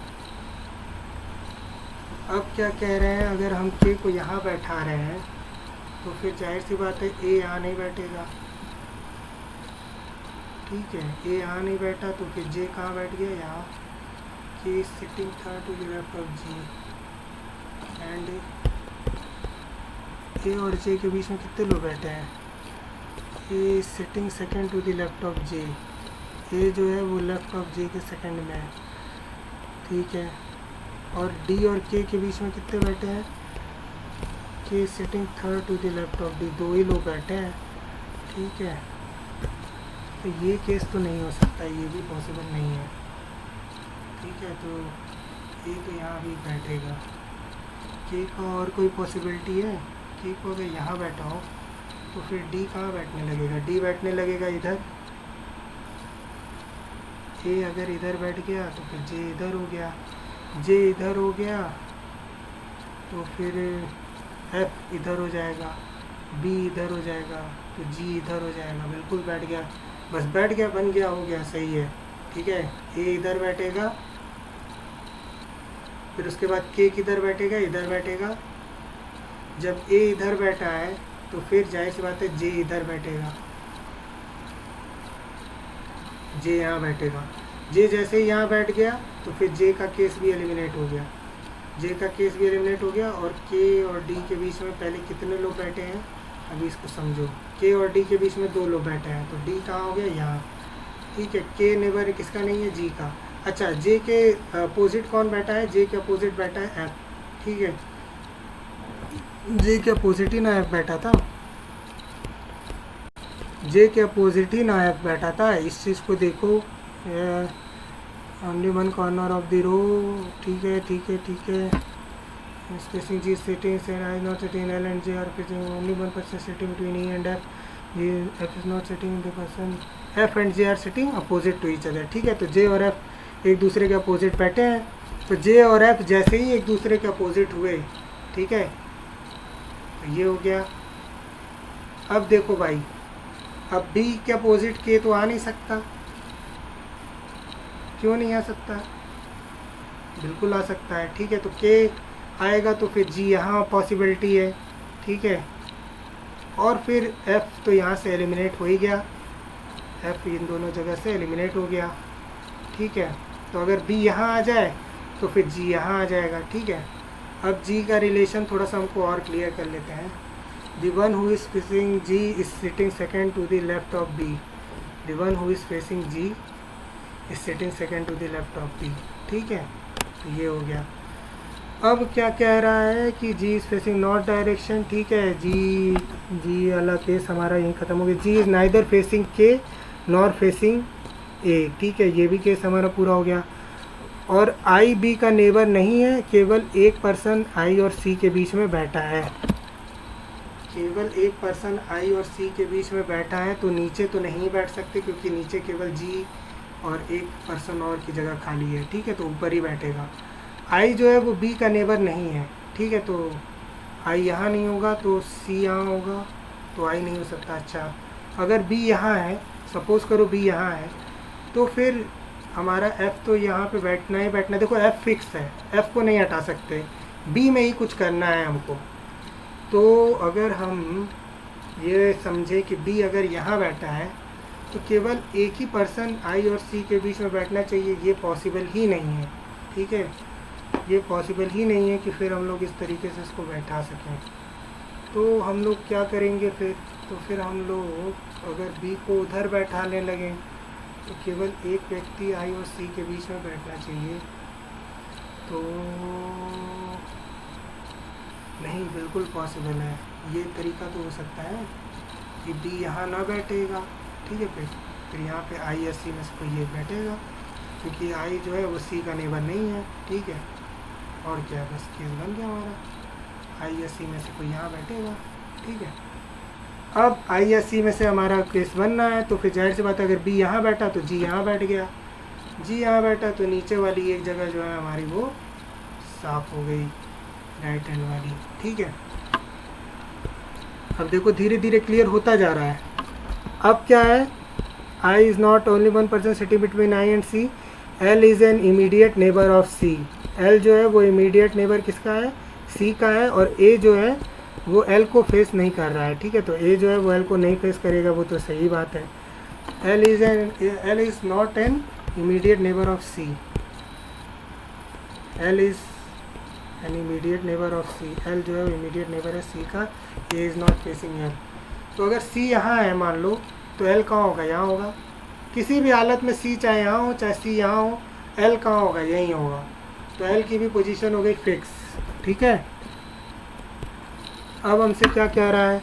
अब क्या कह रहे हैं, अगर हम के को यहाँ बैठा रहे हैं तो फिर जाहिर सी बात है ए यहाँ नहीं बैठेगा, ठीक है। ए यहाँ नहीं बैठा तो फिर जे कहाँ बैठ गया, यहाँ। K sitting third to the left of G and A और जे के बीच में कितने लोग बैठे हैं, A sitting second to the left of J. A जो है वो लेफ्ट ऑफ जे के सेकंड में है, ठीक है। और डी और के बीच में कितने बैठे हैं, K sitting third to the left of D, दो ही लोग बैठे हैं, ठीक है। तो ये केस तो नहीं हो सकता, ये भी पॉसिबल नहीं है, ठीक है। तो ए तो यहाँ भी बैठेगा। के का और कोई पॉसिबिलिटी है, के को अगर यहाँ बैठा हो तो फिर डी कहाँ बैठने लगेगा, डी बैठने लगेगा इधर। ए अगर इधर बैठ गया तो फिर जे इधर हो गया, जे इधर हो गया तो फिर एफ इधर हो जाएगा, बी इधर हो जाएगा, तो जी इधर हो जाएगा, बिल्कुल बैठ गया, बस बैठ गया, बन गया, हो गया, सही है, ठीक है। ए इधर बैठेगा, फिर उसके बाद के किधर बैठेगा, इधर बैठेगा। जब ए इधर बैठा है तो फिर जाहिर सी बात है जे इधर बैठेगा, जे यहाँ बैठेगा। जे जैसे ही यहाँ बैठ गया तो फिर जे का केस भी एलिमिनेट हो गया, जे का केस भी एलिमिनेट हो गया। और के और डी के बीच में पहले कितने लोग बैठे हैं, अभी इसको समझो। के और डी के बीच में दो लोग बैठे हैं, तो डी कहाँ हो गया, यहाँ, ठीक है। के नेबर किसका नहीं है, जी का। अच्छा, जे के अपोजिट कौन बैठा है, जे के अपोजिट बैठा है एफ, ठीक है। जे के अपोजिट ही ना एफ बैठा था, जे के अपोजिट ही ना एफ बैठा था। इस चीज़ को देखो, only one corner of the row, ठीक है, ठीक है, ठीक है। Spacing G sitting I not sitting, L and J are only one person sitting between E and F. ये F is not sitting the person, F and J are sitting opposite to each other, ठीक है। तो जे और F एक दूसरे के opposite बैठे हैं, तो जे और एफ जैसे ही एक दूसरे के अपोजिट हुए, ठीक है, तो ये हो गया। अब देखो भाई, अब बी के अपोजिट के तो आ नहीं सकता, क्यों नहीं आ सकता, बिल्कुल आ सकता है, ठीक है। तो के आएगा तो फिर जी यहाँ पॉसिबिलिटी है, ठीक है। और फिर एफ तो यहाँ से एलिमिनेट हो ही गया, एफ इन दोनों जगह से एलिमिनेट हो गया, ठीक है। तो अगर बी यहाँ आ जाए तो फिर जी यहाँ आ जाएगा, ठीक है। अब जी का रिलेशन थोड़ा सा हमको और क्लियर कर लेते हैं। The one who is facing G is sitting second to the left of B, the one who is facing G is sitting second to the left of B, ठीक है। तो ये हो गया। अब क्या कह रहा है कि जी इज़ फेसिंग नॉर्थ डायरेक्शन, ठीक है। जी वाला केस हमारा यहीं ख़त्म हो गया। जी इज़ नाइदर फेसिंग के नॉर्थ फेसिंग ए, ठीक है, ये भी केस हमारा पूरा हो गया। और आई बी का नेबर नहीं है, केवल एक पर्सन आई और सी के बीच में बैठा है, केवल एक पर्सन आई और सी के बीच में बैठा है, तो नीचे तो नहीं बैठ सकते क्योंकि नीचे केवल जी और एक पर्सन और की जगह खाली है, ठीक है, तो ऊपर ही बैठेगा। आई जो है वो बी का नेबर नहीं है, ठीक है, तो आई यहाँ नहीं होगा तो सी यहाँ होगा, तो आई नहीं हो सकता। अच्छा, अगर बी यहाँ है, सपोज़ करो बी यहाँ है, तो फिर हमारा एफ़ तो यहाँ पे बैठना ही बैठना है। देखो एफ़ फिक्स है, एफ़ को नहीं हटा सकते, बी में ही कुछ करना है हमको। तो अगर हम ये समझे कि बी अगर यहाँ बैठा है तो केवल एक ही पर्सन आई और सी के बीच में बैठना चाहिए, ये पॉसिबल ही नहीं है, ठीक है, ये पॉसिबल ही नहीं है कि फिर हम लोग इस तरीके से इसको बैठा सकें। तो हम लोग क्या करेंगे फिर, तो फिर हम लोग अगर बी को उधर बैठाने लगें तो केवल एक व्यक्ति आई और सी के बीच में बैठना चाहिए, तो नहीं, बिल्कुल पॉसिबल है। ये तरीका तो हो सकता है कि बी यहाँ ना बैठेगा, ठीक है, फिर यहाँ पे आई या सी में से कोई ये बैठेगा, क्योंकि आई जो है वो सी का नेबर नहीं है, ठीक है, और क्या, बस केस बन गया हमारा, आई या सी में से कोई यहाँ बैठेगा, ठीक है। अब आई या सी में से हमारा केस बनना है, तो फिर जाहिर सी बात है अगर बी यहाँ बैठा तो जी यहाँ बैठ गया, जी यहाँ बैठा तो नीचे वाली एक जगह जो है हमारी वो साफ हो गई, राइट हैंड वाली, ठीक है। अब देखो धीरे धीरे क्लियर होता जा रहा है। अब क्या है, I is not only one person sitting between I and C, L is an immediate neighbour of C, L जो है वो इमीडिएट नेबर किसका है, सी का है, और ए जो है वो एल को फेस नहीं कर रहा है, ठीक है, तो ए जो है वो एल को नहीं फेस करेगा, वो तो सही बात है। L is not an immediate neighbour of C, L is an immediate neighbour of C, L जो है वो इमीडिएट नेबर है सी का, A is not facing L. तो अगर सी यहाँ है मान लो, तो एल कहाँ होगा, यहाँ होगा, किसी भी हालत में सी चाहे यहाँ हो चाहे सी यहाँ हो, एल कहाँ होगा, यहीं होगा, तो एल की भी पोजीशन हो गई फिक्स, ठीक है। अब हमसे क्या कह रहा है,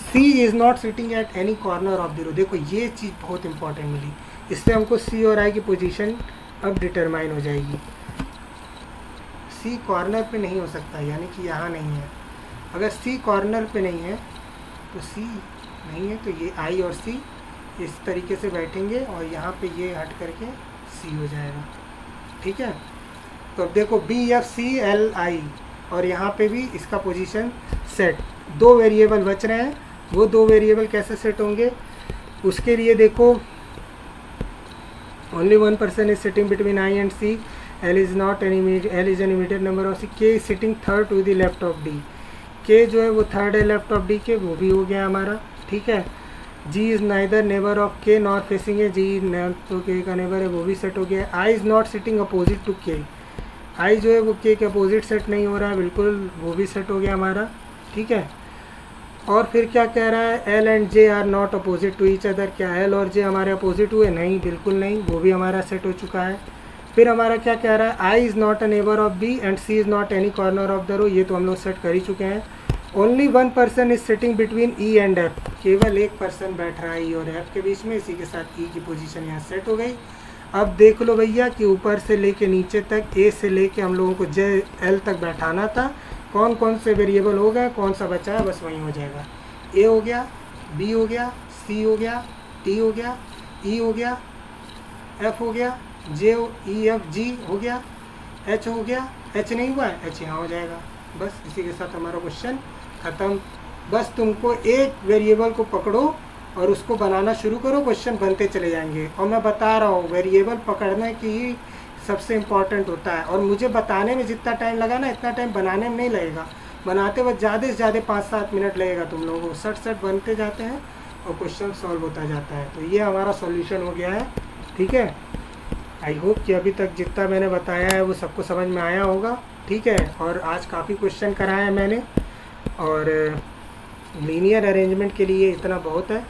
C is not sitting at any corner of the row, देखो ये चीज़ बहुत इंपॉर्टेंट मिली, इससे हमको सी और आई की पोजीशन अब डिटरमाइन हो जाएगी। सी कॉर्नर पे नहीं हो सकता, यानी कि यहाँ नहीं है, अगर सी कॉर्नर पे नहीं है तो सी नहीं है, तो ये आई और सी इस तरीके से बैठेंगे और यहाँ पे ये हट करके सी हो जाएगा, ठीक है। तो अब देखो B F C L I, और यहाँ पे भी इसका पोजीशन सेट, दो वेरिएबल बच रहे हैं, वो दो वेरिएबल कैसे सेट होंगे, उसके लिए देखो only one person is sitting between I and C, L is not an immediate number of C, K is sitting third to the left of D, K जो है वो थर्ड है लेफ्ट ऑफ डी के, वो भी हो गया हमारा, ठीक है। जी इज़ नाइदर नेबर ऑफ के नॉट फेसिंग है, जी न तो के का नेबर है, वो भी सेट हो गया। I is not sitting opposite to K, I जो है वो के अपोजिट सेट नहीं हो रहा है, बिल्कुल वो भी सेट हो गया हमारा, ठीक है। और फिर क्या कह रहा है, L and J are not opposite to each other, क्या एल और जे हमारे अपोजिट हुए, नहीं, बिल्कुल नहीं, वो भी हमारा सेट हो चुका है। फिर हमारा क्या कह रहा है, I is not a neighbour of B and C is not any corner of the row, ये तो हम लोग सेट कर ही चुके हैं। Only one person is sitting between E and F, केवल एक पर्सन बैठ रहा है ई और एफ के बीच में, इसी के साथ ई की पोजीशन यहाँ सेट हो गई। अब देख लो भैया कि ऊपर से लेके नीचे तक, ए से लेके हम लोगों को जे एल तक बैठाना था, कौन कौन से वेरिएबल हो गए, कौन सा बचा है, बस वही हो जाएगा। ए हो गया, बी हो गया, सी हो गया, टी हो गया, ई हो गया, एफ हो गया, जे ई एफ जी हो गया, एच हो गया, एच नहीं हुआ है, एच यहाँ हो जाएगा, बस इसी के साथ हमारा क्वेश्चन ख़त्म। बस तुमको एक वेरिएबल को पकड़ो और उसको बनाना शुरू करो, क्वेश्चन बनते चले जाएंगे। और मैं बता रहा हूँ वेरिएबल पकड़ने की ही सबसे इम्पॉर्टेंट होता है, और मुझे बताने में जितना टाइम लगा ना, इतना टाइम बनाने में नहीं लगेगा, बनाते वक्त ज़्यादा से ज़्यादा 5-7 मिनट लगेगा तुम लोगों को, सट बनते जाते हैं और क्वेश्चन सॉल्व होता जाता है। तो ये हमारा सॉल्यूशन हो गया है, ठीक है। आई होप कि अभी तक जितना मैंने बताया है वो सबको समझ में आया होगा, ठीक है। और आज काफ़ी क्वेश्चन कराए हैं मैंने, और लीनियर अरेंजमेंट के लिए इतना बहुत है।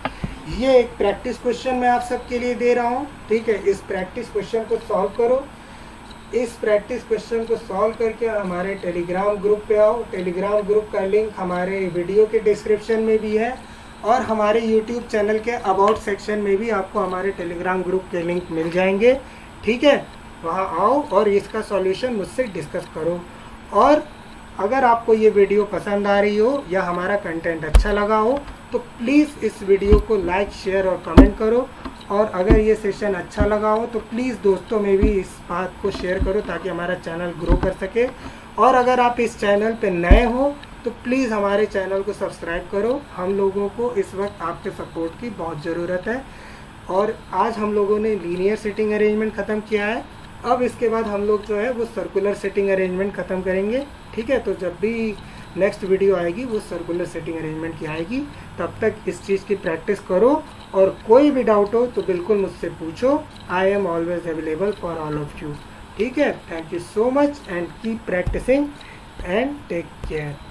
ये एक प्रैक्टिस क्वेश्चन मैं आप सबके लिए दे रहा हूँ, ठीक है। इस प्रैक्टिस क्वेश्चन को सॉल्व करो, इस प्रैक्टिस क्वेश्चन को सॉल्व करके हमारे टेलीग्राम ग्रुप पे आओ। टेलीग्राम ग्रुप का लिंक हमारे वीडियो के डिस्क्रिप्शन में भी है, और हमारे यूट्यूब चैनल के अबाउट सेक्शन में भी आपको हमारे टेलीग्राम ग्रुप के लिंक मिल जाएंगे, ठीक है। वहाँ आओ और इसका सॉल्यूशन मुझसे डिस्कस करो। और अगर आपको ये वीडियो पसंद आ रही हो या हमारा कंटेंट अच्छा लगा हो तो प्लीज़ इस वीडियो को लाइक, शेयर और कमेंट करो। और अगर ये सेशन अच्छा लगा हो तो प्लीज़ दोस्तों में भी इस बात को शेयर करो ताकि हमारा चैनल ग्रो कर सके। और अगर आप इस चैनल पे नए हो तो प्लीज़ हमारे चैनल को सब्सक्राइब करो। हम लोगों को इस वक्त आपके सपोर्ट की बहुत ज़रूरत है। और आज हम लोगों ने लीनियर सिटिंग अरेंजमेंट ख़त्म किया है। अब इसके बाद हम लोग जो है वो सर्कुलर सिटिंग अरेंजमेंट ख़त्म करेंगे, ठीक है। तो जब भी नेक्स्ट वीडियो आएगी वो सर्कुलर सिटिंग अरेंजमेंट की आएगी। तब तक इस चीज़ की प्रैक्टिस करो और कोई भी डाउट हो तो बिल्कुल मुझसे पूछो। I am always available for all of you, ठीक है। Thank you so much and keep practising and take care.